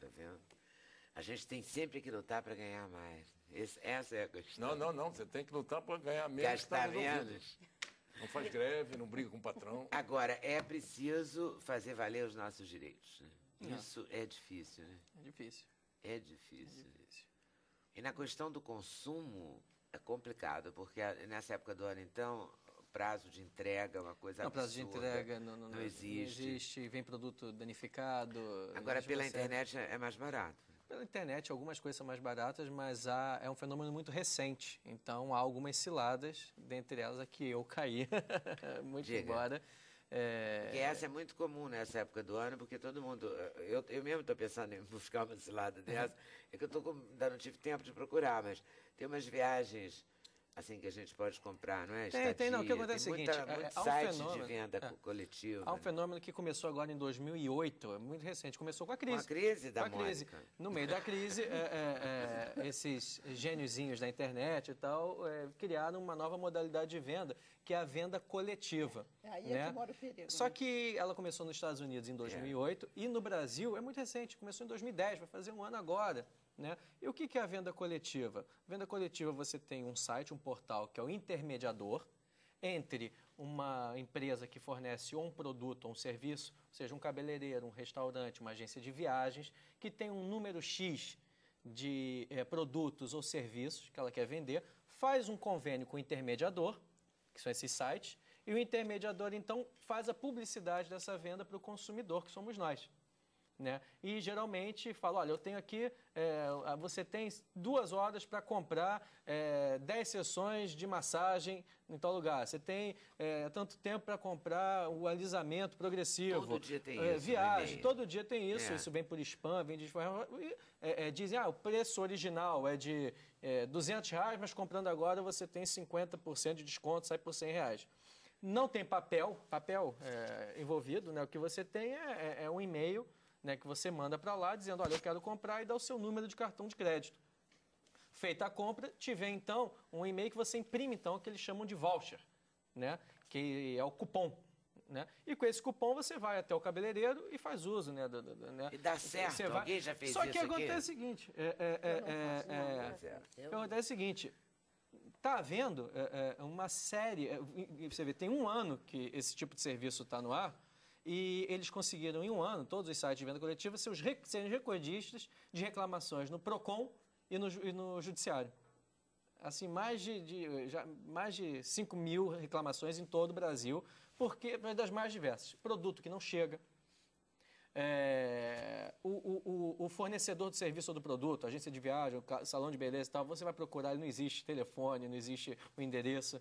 Tá vendo? A gente tem sempre que lutar para ganhar mais. Essa é a questão. Não. Você tem que lutar para ganhar menos. Gastar que tá resolvido. menos. Não faz greve, não briga com o patrão. Agora, é preciso fazer valer os nossos direitos. Né? Isso é difícil, né? É difícil. É difícil. E na questão do consumo, é complicado, porque nessa época do ano, então, prazo de entrega é uma coisa absurda. Prazo de entrega não existe. Não existe, vem produto danificado. Agora, pela internet é mais barato. Pela internet, algumas coisas são mais baratas, mas é um fenômeno muito recente. Então, há algumas ciladas, dentre elas a que eu caí, muito embora. Porque essa é muito comum nessa época do ano, porque todo mundo... Eu mesmo estou pensando em buscar uma cilada dessa, é que eu ainda não tive tempo de procurar, mas tem umas viagens... assim que a gente pode comprar, não é? Tem, não. O que acontece é o seguinte, há um site de venda coletiva. Há um fenômeno que começou agora em 2008, é muito recente, começou com a crise. Com a crise da Mônica. No meio da crise, esses gêniozinhos da internet e tal criaram uma nova modalidade de venda, que é a venda coletiva. Aí é que mora o perigo. Só que ela começou nos Estados Unidos em 2008 e no Brasil é muito recente, começou em 2010, vai fazer um ano agora. Né? E o que é a venda coletiva? Venda coletiva, você tem um site, um portal, que é o intermediador entre uma empresa que fornece ou um produto ou um serviço, ou seja, um cabeleireiro, um restaurante, uma agência de viagens, que tem um número X de produtos ou serviços que ela quer vender, faz um convênio com o intermediador, que são esses sites, e o intermediador, então, faz a publicidade dessa venda para o consumidor, que somos nós. Né? E geralmente fala, olha, eu tenho aqui, você tem 2 horas para comprar 10 sessões de massagem em tal lugar. Você tem tanto tempo para comprar o alisamento progressivo. Todo dia tem isso. Viagem, todo dia tem isso. Isso vem por spam, vem de... dizem, o preço original é de R$200, mas comprando agora você tem 50% de desconto, sai por R$100. Não tem papel envolvido, né? O que você tem é um e-mail, né, que você manda para lá dizendo, olha, eu quero comprar e dá o seu número de cartão de crédito. Feita a compra, te vem então um e-mail que você imprime então, que eles chamam de voucher, né, que é o cupom. Né? E com esse cupom você vai até o cabeleireiro e faz uso. Né, e dá certo, alguém já fez isso aqui? Só que acontece o seguinte, acontece o seguinte, está havendo uma série, você vê, tem um ano que esse tipo de serviço está no ar, e eles conseguiram, em um ano, todos os sites de venda coletiva, serem recordistas de reclamações no PROCON e no Judiciário. Assim, mais de 5 mil reclamações em todo o Brasil, porque das mais diversas. Produto que não chega, o fornecedor do serviço ou do produto, agência de viagem, salão de beleza e tal, você vai procurar, ele não existe telefone, não existe o endereço.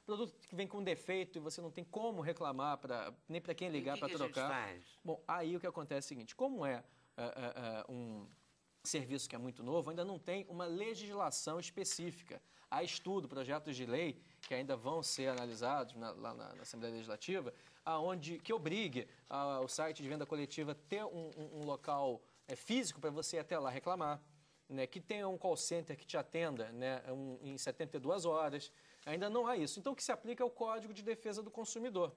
Produto que vem com defeito e você não tem como reclamar, nem para quem ligar para trocar. Faz? Bom, aí o que acontece é o seguinte, como um serviço que é muito novo, ainda não tem uma legislação específica. Há projetos de lei que ainda vão ser analisados lá na Assembleia Legislativa, que obrigue o site de venda coletiva a ter um local físico para você ir até lá reclamar, né, que tenha um call center que te atenda, né, em 72 horas. Ainda não há isso. Então, o que se aplica é o Código de Defesa do Consumidor.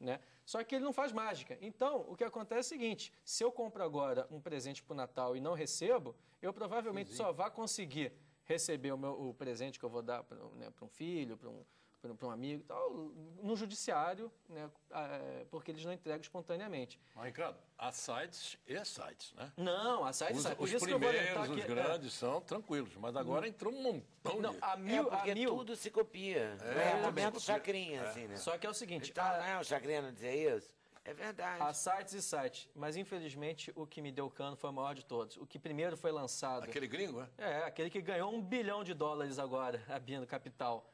Né? Só que ele não faz mágica. Então, o que acontece é o seguinte, se eu compro agora um presente para o Natal e não recebo, eu provavelmente só vou conseguir receber o presente que eu vou dar para um filho, para um amigo e tal, no judiciário, né, porque eles não entregam espontaneamente. Mas, Ricardo, há sites e sites, né? Não, há sites. Os primeiros, os grandes são tranquilos, mas agora entrou um montão de... Porque tudo se copia. É o momento chacrinha, assim, né? Só que é o seguinte... Então, não é o chacrinha não dizer isso? É verdade. Há sites e sites, mas infelizmente o que me deu cano foi o maior de todos. O que primeiro foi lançado... Aquele gringo, aquele que ganhou $1 bilhão agora, abrindo capital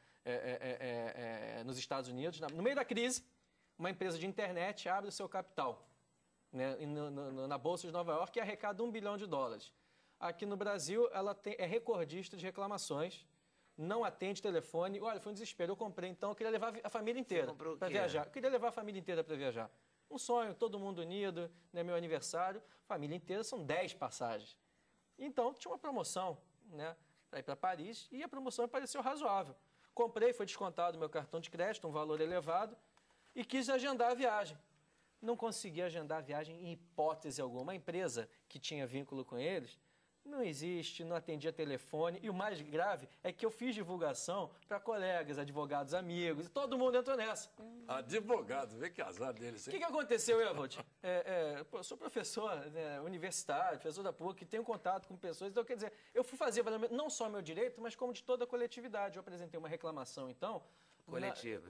nos Estados Unidos. No meio da crise, uma empresa de internet abre o seu capital, né, na Bolsa de Nova York e arrecada $1 bilhão. Aqui no Brasil, ela é recordista de reclamações, não atende telefone. Olha, foi um desespero. Eu comprei, então, eu queria levar a família inteira para viajar. Eu queria levar a família inteira para viajar. Um sonho, todo mundo unido, né, meu aniversário, família inteira, são 10 passagens. Então, tinha uma promoção, né, para ir para Paris, e a promoção me pareceu razoável. Comprei, foi descontado meu cartão de crédito, um valor elevado, e quis agendar a viagem. Não consegui agendar a viagem em hipótese alguma. A empresa que tinha vínculo com eles Não existe, não atendia telefone. E o mais grave é que eu fiz divulgação para colegas, advogados, amigos, e todo mundo entrou nessa. Advogado, vê que azar deles. O que aconteceu, Evald? Eu sou professor universitário, professor da PUC, tenho contato com pessoas. Então, quer dizer, eu fui fazer não só meu direito, mas como de toda a coletividade. Eu apresentei uma reclamação, então...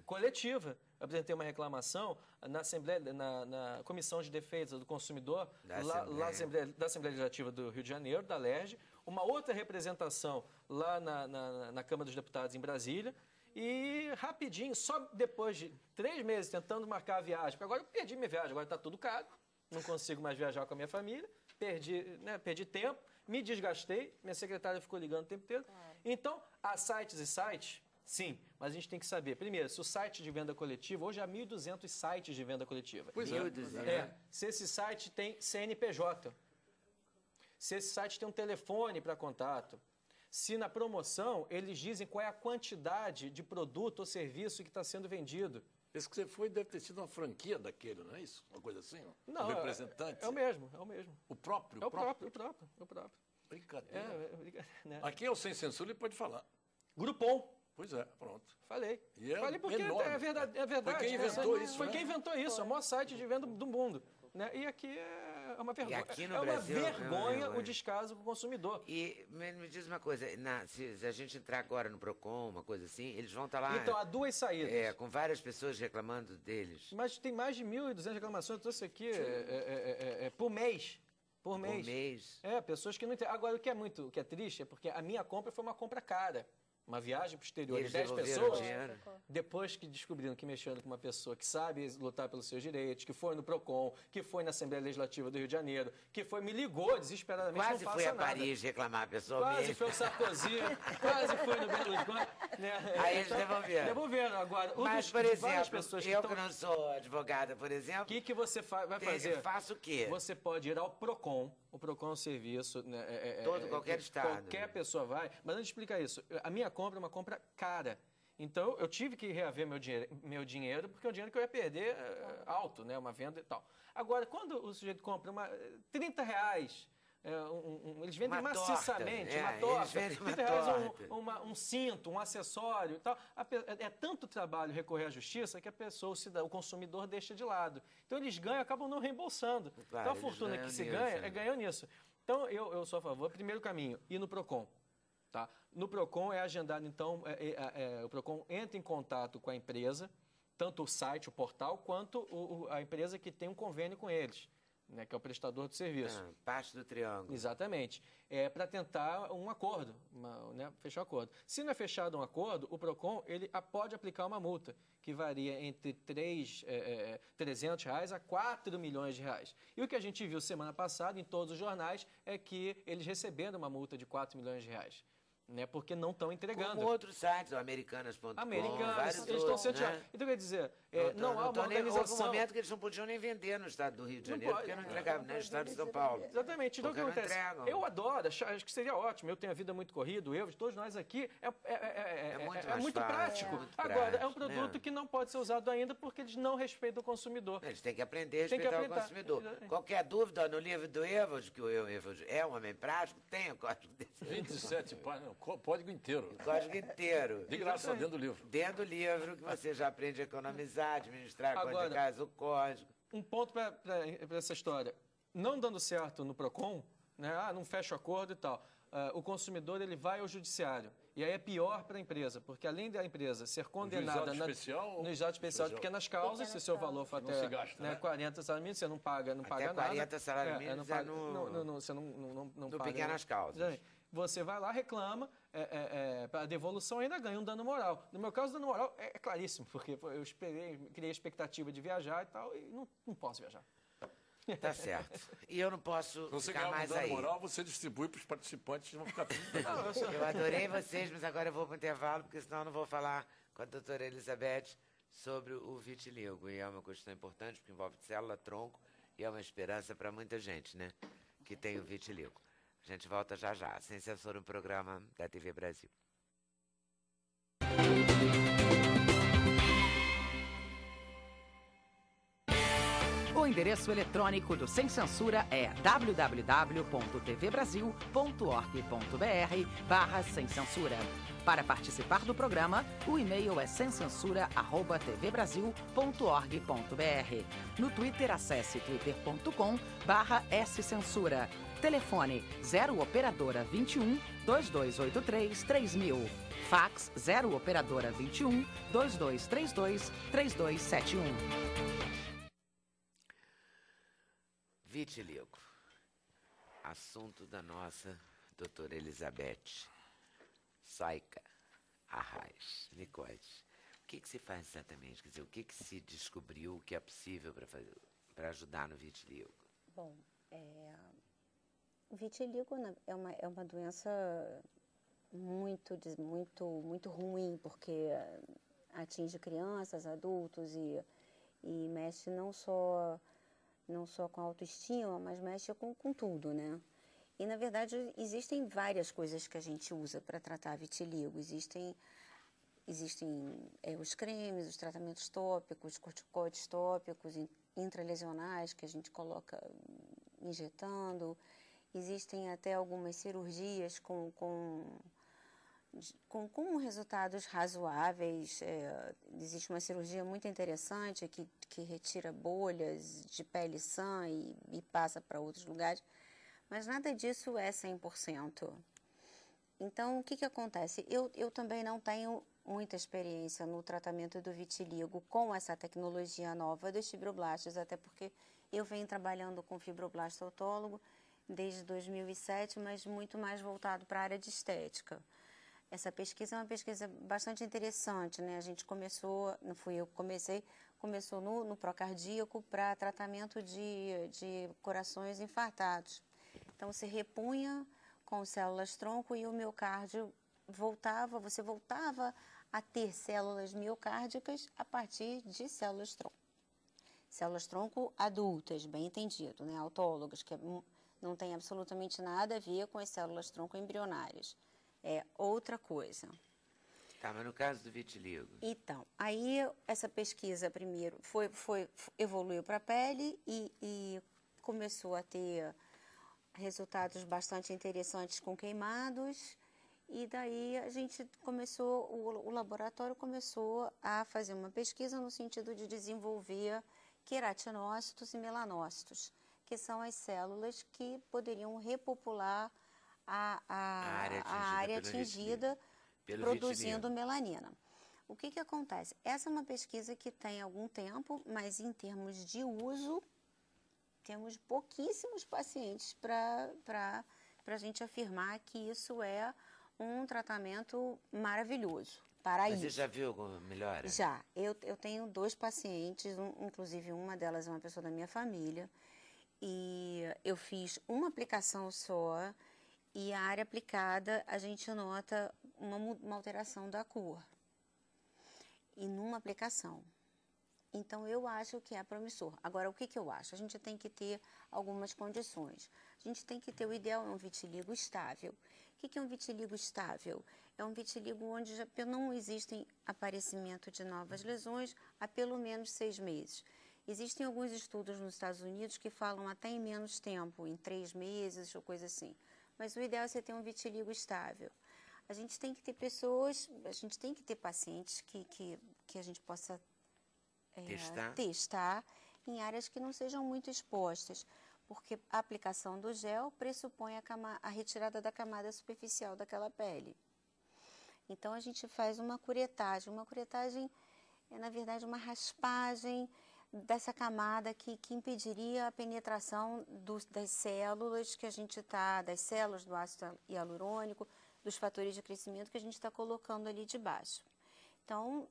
Coletiva. Eu apresentei uma reclamação na Assembleia, na Comissão de Defesa do Consumidor, da Assembleia Legislativa do Rio de Janeiro, da LERJ, uma outra representação lá na Câmara dos Deputados em Brasília, e rapidinho, só depois de 3 meses tentando marcar a viagem, porque agora eu perdi minha viagem, agora está tudo caro, não consigo mais viajar com a minha família, perdi tempo, me desgastei, minha secretária ficou ligando o tempo inteiro. Então, há sites e sites... Sim, mas a gente tem que saber, primeiro, se o site de venda coletiva, hoje há 1.200 sites de venda coletiva. Pois se esse site tem CNPJ, se esse site tem um telefone para contato, se na promoção eles dizem qual é a quantidade de produto ou serviço que está sendo vendido. Esse que você foi deve ter sido uma franquia daquele, não é isso? Uma coisa assim? Não, um representante? É o mesmo. O próprio? É o próprio. Brincadeira. Aqui é o Sem Censura e pode falar. Groupon. Pois é, pronto. Falei. Falei porque enorme, é verdade. Foi quem inventou isso, Foi quem inventou isso. É o maior site de venda do mundo. Né? E aqui é uma vergonha. E aqui no Brasil, uma vergonha o descaso com o consumidor. E me diz uma coisa, se a gente entrar agora no PROCON, uma coisa assim, eles vão estar lá... Então, há 2 saídas. Com várias pessoas reclamando deles. Mas tem mais de 1.200 reclamações, eu trouxe aqui por mês. Por mês. Pessoas que não entendem. Agora, o que é triste é porque a minha compra foi uma compra cara. Uma viagem para o exterior de 10 pessoas, depois que descobriram que mexendo com uma pessoa que sabe lutar pelos seus direitos, que foi no PROCON, que foi na Assembleia Legislativa do Rio de Janeiro, que me ligou desesperadamente, quase não foi faça a nada. Paris reclamar pessoalmente. Quase foi o Sarkozy, quase foi no Berlusconi. Né? Aí eles devolveram. Devolveram. Agora, mas, por exemplo, que não sou advogada, por exemplo... O que você vai fazer? Eu faço o quê? Você pode ir ao PROCON. O PROCON é um serviço... qualquer estado. Qualquer pessoa vai. Mas antes de explicar isso, a minha compra é uma compra cara. Então, eu tive que reaver meu dinheiro, porque é um dinheiro que eu ia perder alto, né? Uma venda e tal. Agora, quando o sujeito compra R$30, eles vendem uma maciçamente, torta, uma torta, R$30, um cinto, um acessório e tal. É tanto trabalho recorrer à justiça que a pessoa, o consumidor, deixa de lado. Então, eles ganham, acabam não reembolsando. Claro, então, a fortuna que se ganha ganhando nisso. Então, eu sou a favor. Primeiro caminho, ir no PROCON. Tá? No PROCON é agendado, então, o PROCON entra em contato com a empresa, tanto o site, o portal, quanto a empresa que tem um convênio com eles, né, que é o prestador de serviço. Parte do triângulo. Exatamente. Para tentar um acordo, fechar um acordo. Se não é fechado um acordo, o PROCON ele pode aplicar uma multa, que varia entre R$300 a R$4 milhões. E o que a gente viu semana passada em todos os jornais é que eles receberam uma multa de R$4 milhões. Né, porque não estão entregando. Como outros sites, o Americanas.com, eles estão sendo tirados. Então, quer dizer, não há uma organização... Houve um momento que eles não podiam nem vender no estado do Rio de Janeiro, porque não entregavam, no estado de São Paulo. Exatamente. Então, o que acontece? Eu adoro, acho que seria ótimo, eu tenho a vida muito corrida, todos nós aqui, é muito prático. Agora, é um produto que não pode ser usado ainda porque eles não respeitam o consumidor. Eles têm que aprender a respeitar o consumidor. Qualquer dúvida, no livro do Evald, que o Evald é um homem prático, tem o código desse. 27 páginas. Código inteiro. Código inteiro. De graça, dentro do livro. Dentro do livro, que você já aprende a economizar, administrar, quando de casa, o código. Um ponto para essa história. Não dando certo no PROCON, né? Não fecha o acordo e tal. O consumidor ele vai ao judiciário. E aí é pior para a empresa, porque além da empresa ser condenada no juizado especial de pequenas causas, se o seu valor for até 40 salários mínimos, você não paga nada. 40 salários mínimos você não paga. Pequenas causas. Você vai lá, reclama, a devolução ainda ganha um dano moral. No meu caso, o dano moral é claríssimo, porque eu criei a expectativa de viajar e tal, e não posso viajar. Tá certo. E eu não posso ficar mais aí. Se você moral, você distribui para os participantes, vão ficar tudo. Eu adorei vocês, mas agora eu vou para o intervalo, porque senão eu não vou falar com a doutora Elizabeth sobre o vitiligo. E é uma questão importante, porque envolve célula-tronco e é uma esperança para muita gente, né, que tem o vitiligo. A gente volta já já. Sem Censura, um programa da TV Brasil. O endereço eletrônico do Sem Censura é www.tvbrasil.org.br/sem censura. Para participar do programa, o e-mail é semcensura@tvbrasil.org.br. No Twitter, acesse twitter.com/scensura. Telefone 0 operadora 21 2283 3000. Fax 0 operadora 21 2232 3271. Vitiligo. Assunto da nossa doutora Elizabeth Soica Arraes. Nicode, o que se faz exatamente? Quer dizer, o que se descobriu que é possível para ajudar no vitiligo? Bom, o vitiligo é uma doença muito ruim, porque atinge crianças, adultos e mexe não só com a autoestima, mas mexe com tudo, né? E, na verdade, existem várias coisas que a gente usa para tratar vitiligo. Existem os cremes, os tratamentos tópicos, corticoides tópicos, intralesionais, que a gente coloca injetando. Existem até algumas cirurgias com resultados razoáveis. Existe uma cirurgia muito interessante que retira bolhas de pele sã e passa para outros lugares, mas nada disso é 100%. Então, o que acontece? Eu também não tenho muita experiência no tratamento do vitiligo com essa tecnologia nova dos fibroblastos, até porque eu venho trabalhando com fibroblasto autólogo desde 2007, mas muito mais voltado para a área de estética. Essa pesquisa é uma pesquisa bastante interessante, né? A gente começou, não fui eu que comecei, começou no procardíaco para tratamento de corações infartados. Então, se repunha com células-tronco e o miocárdio você voltava a ter células miocárdicas a partir de células-tronco. Células-tronco adultas, bem entendido, né? Autólogas, que não tem absolutamente nada a ver com as células-tronco embrionárias. É outra coisa. Tá, mas no caso do vitiligo? Então, aí essa pesquisa primeiro evoluiu para a pele e começou a ter resultados bastante interessantes com queimados. E daí o laboratório começou a fazer uma pesquisa no sentido de desenvolver queratinócitos e melanócitos, que são as células que poderiam repopular a área atingida produzindo melanina. O que acontece? Essa é uma pesquisa que tem algum tempo, mas em termos de uso, temos pouquíssimos pacientes para a gente afirmar que isso é um tratamento maravilhoso para isso. Você já viu alguma melhora? Já. Eu tenho 2 pacientes, inclusive uma delas é uma pessoa da minha família, e eu fiz uma aplicação só. E a área aplicada, a gente nota uma alteração da cor. E numa aplicação. Então, eu acho que é promissor. Agora, o que eu acho? A gente tem que ter algumas condições. A gente tem que ter, o ideal é um vitiligo estável. O que é um vitiligo estável? É um vitiligo onde já não existem aparecimento de novas lesões há pelo menos 6 meses. Existem alguns estudos nos Estados Unidos que falam até em menos tempo, em 3 meses ou coisa assim. Mas o ideal é você ter um vitiligo estável. A gente tem que ter pacientes que a gente possa testar em áreas que não sejam muito expostas, porque a aplicação do gel pressupõe a retirada da camada superficial daquela pele. Então, a gente faz uma curetagem. Uma curetagem é, na verdade, uma raspagem dessa camada que impediria a penetração das células das células do ácido hialurônico, dos fatores de crescimento que a gente está colocando ali de baixo. Então,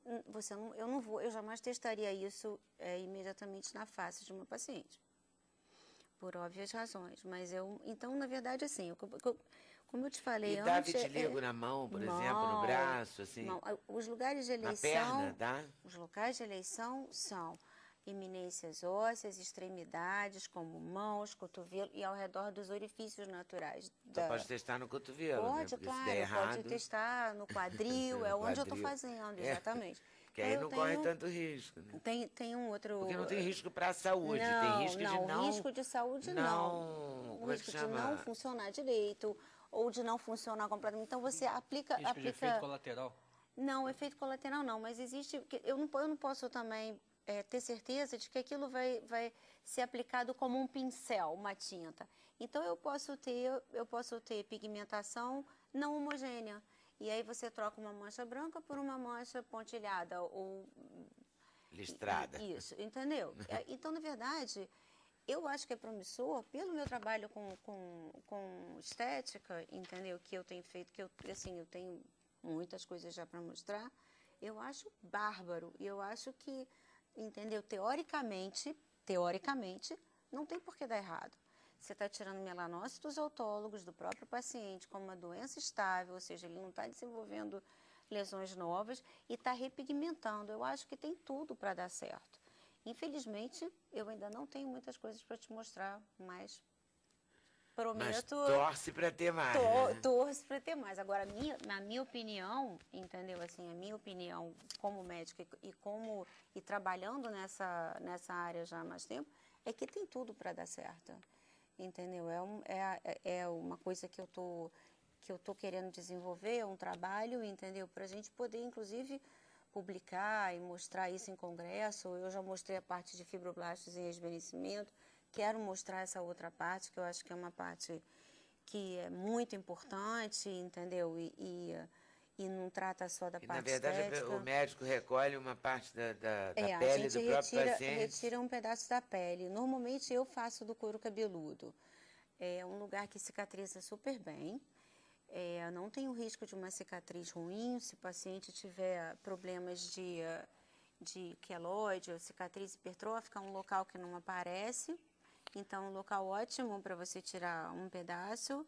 eu jamais testaria isso imediatamente na face de uma paciente, por óbvias razões. Mas então, na verdade, assim, como eu te falei antes... E dá vitiligo na mão, por exemplo, no braço, assim? Não. Os lugares de eleição... Na perna, dá? Os locais de eleição são eminências ósseas, extremidades, como mãos, cotovelo e ao redor dos orifícios naturais. Então pode testar no cotovelo, pode, né? Porque claro, se der errado... pode testar no quadril, é onde eu estou fazendo, exatamente. Porque aí não corre tanto risco, né? Tem um outro... Porque não tem risco para a saúde, tem risco de não... risco de saúde não. O risco de não funcionar direito ou de não funcionar completamente. Então, você aplica... Risco de efeito colateral? Não, efeito colateral não, mas existe... Eu não posso também ter certeza de que aquilo vai ser aplicado como um pincel, uma tinta. Então, eu posso ter pigmentação não homogênea. E aí você troca uma mancha branca por uma mancha pontilhada ou... listrada. Isso, entendeu? Então, na verdade, eu acho que é promissor, pelo meu trabalho com estética, entendeu? Que eu tenho feito, que eu tenho muitas coisas já para mostrar. Eu acho bárbaro. E eu acho que, entendeu? Teoricamente, não tem por que dar errado. Você está tirando melanócitos autólogos do próprio paciente com uma doença estável, ou seja, ele não está desenvolvendo lesões novas e está repigmentando. Eu acho que tem tudo para dar certo. Infelizmente, eu ainda não tenho muitas coisas para te mostrar, mas prometo... Mas torce para ter mais. Torce para ter mais. Agora, na minha opinião, entendeu? Assim, a minha opinião como médica e trabalhando nessa área já há mais tempo, é que tem tudo para dar certo. Entendeu? É uma coisa que eu tô querendo desenvolver, é um trabalho, entendeu? Para a gente poder, inclusive, publicar e mostrar isso em congresso. Eu já mostrei a parte de fibroblastos em rejuvenescimento, quero mostrar essa outra parte, que eu acho que é uma parte que é muito importante, entendeu? E não trata só da parte estética. Na verdade, o médico recolhe uma parte da pele do próprio paciente. Retira um pedaço da pele. Normalmente, eu faço do couro cabeludo. É um lugar que cicatriza super bem. Não tem o risco de uma cicatriz ruim. Se o paciente tiver problemas de queloide ou cicatriz hipertrófica, é um local que não aparece. Então, é um local ótimo para você tirar um pedaço.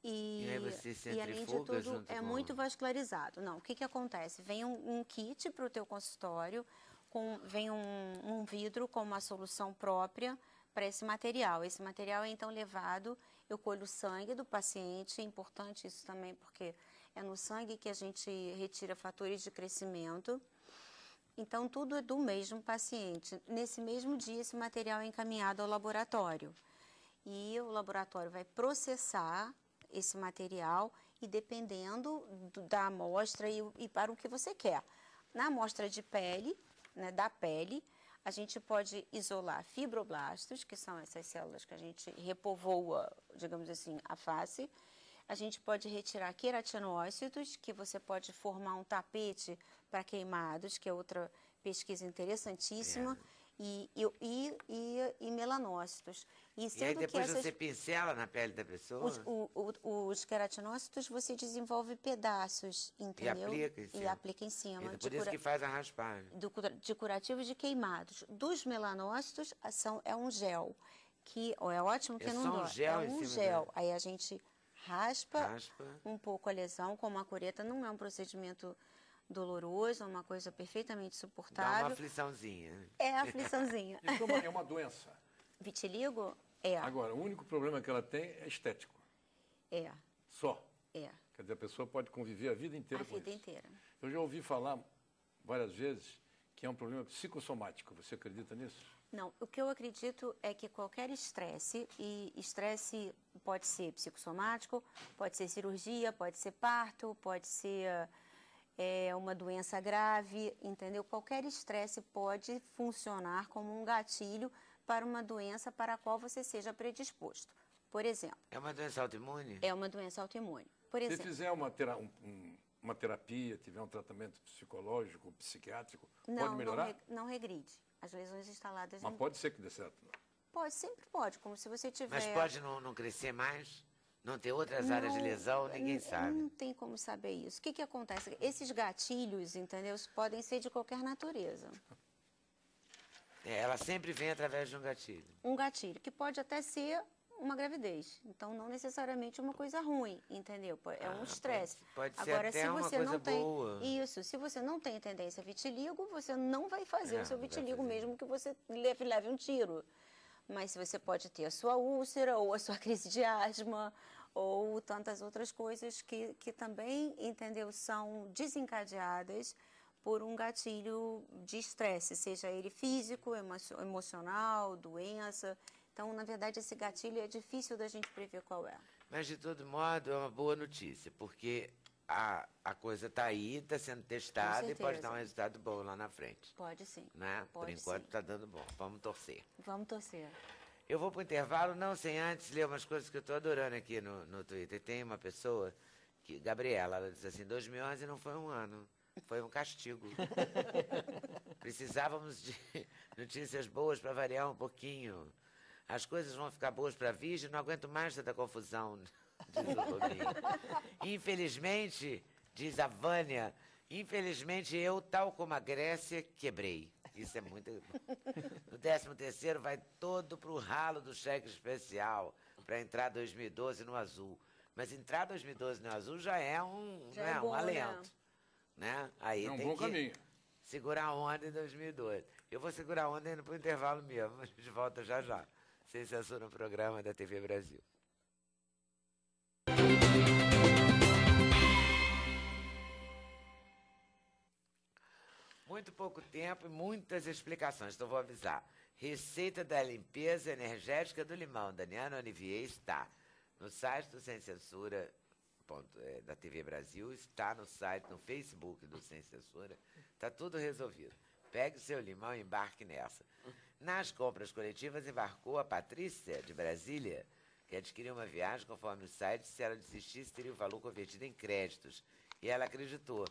E aí você centrifuga, além de tudo, é muito vascularizado. Não, o que acontece? Vem um kit para o teu consultório, vem um vidro com uma solução própria para esse material. Esse material é então levado, eu colho o sangue do paciente, é importante isso também, porque é no sangue que a gente retira fatores de crescimento. Então, tudo é do mesmo paciente. Nesse mesmo dia, esse material é encaminhado ao laboratório. E o laboratório vai processar esse material e dependendo da amostra e para o que você quer. Na amostra de pele, né, da pele, a gente pode isolar fibroblastos, que são essas células que a gente repovoa, digamos assim, a face. A gente pode retirar queratinócitos, que você pode formar um tapete para queimados, que é outra pesquisa interessantíssima. E melanócitos. E aí depois você pincela na pele da pessoa? Os queratinócitos você desenvolve pedaços, entendeu? E aplica em cima. E por isso que faz a raspagem. De curativos de queimados. Dos melanócitos é um gel, que é ótimo que não dói. É um gel. Aí a gente raspa um pouco a lesão com uma cureta. Não é um procedimento doloroso, é uma coisa perfeitamente suportável. Dá uma afliçãozinha. É afliçãozinha. Isso é uma doença. Vitiligo? É. Agora, o único problema que ela tem é estético. É. Só. É. Quer dizer, a pessoa pode conviver a vida inteira com isso. A vida inteira. Eu já ouvi falar várias vezes que é um problema psicossomático. Você acredita nisso? Não. O que eu acredito é que qualquer estresse, e estresse pode ser psicossomático, pode ser cirurgia, pode ser parto, pode ser uma doença grave, entendeu? Qualquer estresse pode funcionar como um gatilho para uma doença para a qual você seja predisposto. Por exemplo... É uma doença autoimune? É uma doença autoimune. Por exemplo, se fizer uma terapia, tiver um tratamento psicológico, psiquiátrico, pode melhorar? Não regride. As lesões instaladas... Mas pode ser que dê certo, não? Pode, sempre pode, como se você tiver... Mas pode não crescer mais? Não ter outras áreas de lesão? Ninguém sabe. Não tem como saber isso. O que acontece? Esses gatilhos, entendeu? Podem ser de qualquer natureza. Ela sempre vem através de um gatilho. Um gatilho, que pode até ser uma gravidez. Então, não necessariamente uma coisa ruim, entendeu? É um estresse. Pode ser até se uma você coisa não tem boa. Isso, se você não tem tendência a vitiligo, você não vai fazer o seu vitiligo mesmo que você leve um tiro. Mas você pode ter a sua úlcera ou a sua crise de asma ou tantas outras coisas que também, entendeu, são desencadeadas por um gatilho de estresse, seja ele físico, emocional, doença. Então, na verdade, esse gatilho é difícil da gente prever qual é. Mas, de todo modo, é uma boa notícia, porque a coisa está aí, está sendo testada e pode dar um resultado bom lá na frente. Pode sim. Né? Pode, por enquanto sim. está dando bom. Vamos torcer. Vamos torcer. Eu vou para o intervalo, não sem antes ler umas coisas que eu estou adorando aqui no Twitter. Tem uma pessoa, Gabriela, ela disse assim, 2011 não foi um ano, foi um castigo. Precisávamos de notícias boas para variar um pouquinho. As coisas vão ficar boas para a Virgem, não aguento mais tanta confusão, diz o Rubinho. Infelizmente, diz a Vânia, infelizmente eu, tal como a Grécia, quebrei. Isso é muito... No 13º vai todo para o ralo do cheque especial para entrar 2012 no azul. Mas entrar 2012 no azul já é um alento. Né? Aí é um tem bom que caminho. segurar a onda em 2012. Eu vou segurar a onda indo para o intervalo mesmo. A gente volta já já. Sem censura no programa da TV Brasil. Muito pouco tempo e muitas explicações, então vou avisar. Receita da limpeza energética do limão, Daniela Olivier, está no site do Sem Censura, da TV Brasil, está no site, no Facebook do Sem Censura, está tudo resolvido. Pegue o seu limão e embarque nessa. Nas compras coletivas, embarcou a Patrícia, de Brasília, que adquiriu uma viagem conforme o site, se ela desistisse, teria o valor convertido em créditos. E ela acreditou.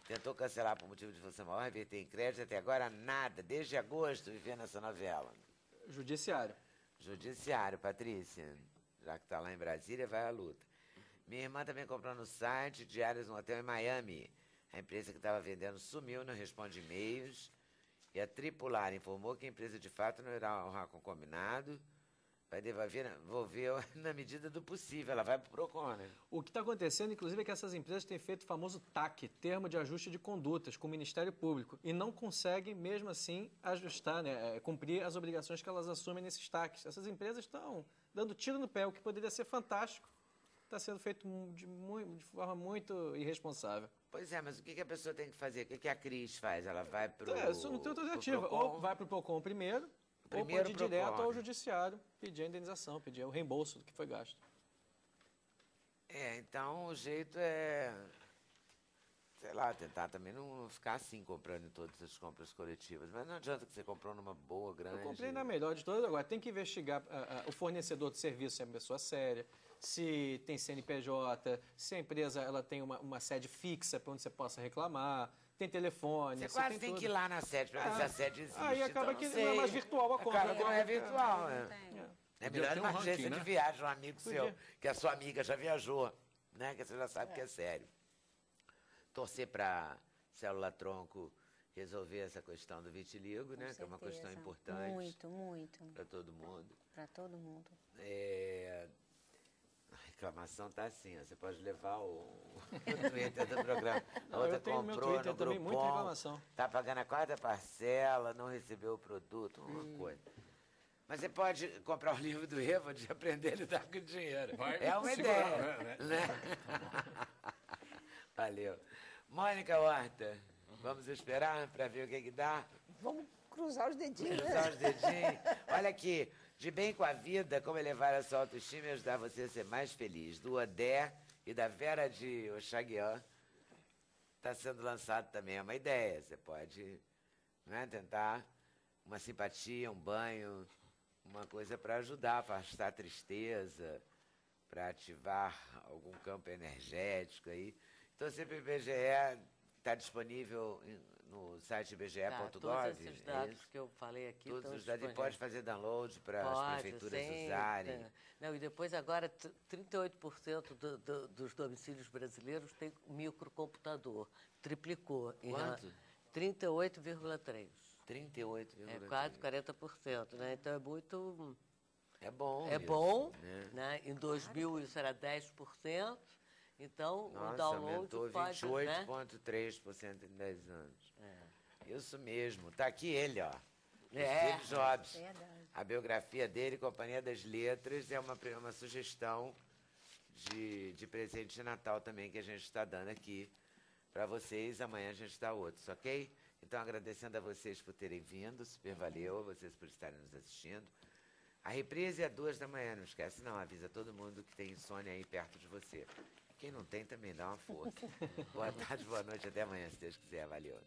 Tentou cancelar por motivo de força maior, reverter em crédito, até agora nada, desde agosto, vivendo essa novela. Judiciário. Judiciário, Patrícia. Já que está lá em Brasília, vai à luta. Minha irmã também comprou no site diárias no hotel em Miami. A empresa que estava vendendo sumiu, não responde e-mails. E a Tripular informou que a empresa, de fato, não irá honrar com o combinado. Vai devolver na medida do possível. Ela vai para o PROCON, né? O que está acontecendo, inclusive, é que essas empresas têm feito o famoso TAC, Termo de Ajuste de Condutas, com o Ministério Público, e não conseguem, mesmo assim, ajustar, né, cumprir as obrigações que elas assumem nesses TACs. Essas empresas estão dando tiro no pé, o que poderia ser fantástico. Está sendo feito de forma muito irresponsável. Pois é, mas o que a pessoa tem que fazer? O que a Cris faz? Ela vai para o Isso não tem alternativa. Ou vai para o PROCON primeiro, ou pode ir direto ao Judiciário, pedir a indenização, pedir o reembolso do que foi gasto. Então o jeito é, sei lá, tentar também não ficar assim comprando em todas as compras coletivas. Mas não adianta que você comprou numa boa, grande... Eu comprei na melhor de todas. Agora, tem que investigar o fornecedor de serviço, se é uma pessoa séria, se tem CNPJ, se a empresa ela tem uma sede fixa para onde você possa reclamar, tem telefone. Você quase tem que ir lá na sede para ver se a sede existe. Aí acaba que não é mais virtual a compra. Acaba que não é virtual, É melhor ter uma um ranking, agência né? de viagem, um amigo seu, que a sua amiga já viajou, né? Que você já sabe que é sério. Torcer para Célula Tronco resolver essa questão do vitiligo, né? Que é uma questão importante. Muito, muito. Para todo mundo. Para todo mundo. A reclamação está assim, ó, você pode levar o Twitter do programa. A outra eu tenho meu comprou Twitter no também, muita Groupon, reclamação. está pagando a 4ª parcela, não recebeu o produto, uma coisa. Mas você pode comprar o livro do Evald e aprender a lidar com o dinheiro. É uma ideia. Né? Valeu. Mônica Horta, vamos esperar para ver o que dá? Vamos cruzar os dedinhos, Cruzar os dedinhos. Olha aqui, De Bem com a Vida, como elevar a sua autoestima e ajudar você a ser mais feliz, do Odé e da Vera de Oxaguian, está sendo lançado também. É uma ideia, você pode, né, tentar uma simpatia, um banho, uma coisa para ajudar, afastar a tristeza, para ativar algum campo energético aí. Então, sempre o IBGE está disponível no site ibge.gov. Todos esses dados que eu falei aqui todos estão os dados. E pode fazer download para as prefeituras sempre usarem. Não, e depois agora 38% dos domicílios brasileiros tem microcomputador. Triplicou. Quanto? 38,3%. 38,3%. É quase 40%, né? Então é muito... É bom. É isso, bom, né? Em 2000 isso era 10%. Então, Nossa, o download aumentou pode... 28,3% em 10 anos. Isso mesmo. Está aqui ele, ó. É. Steve Jobs. Verdade. A biografia dele, Companhia das Letras, é uma sugestão de presente de Natal também que a gente está dando aqui para vocês. Amanhã a gente dá outros, ok? Então, agradecendo a vocês por terem vindo, super valeu, a vocês por estarem nos assistindo. A reprise é 2 da manhã, não esquece não, avisa todo mundo que tem insônia aí perto de você. Quem não tem também dá uma força. Boa tarde, boa noite, até amanhã, se Deus quiser, valeu.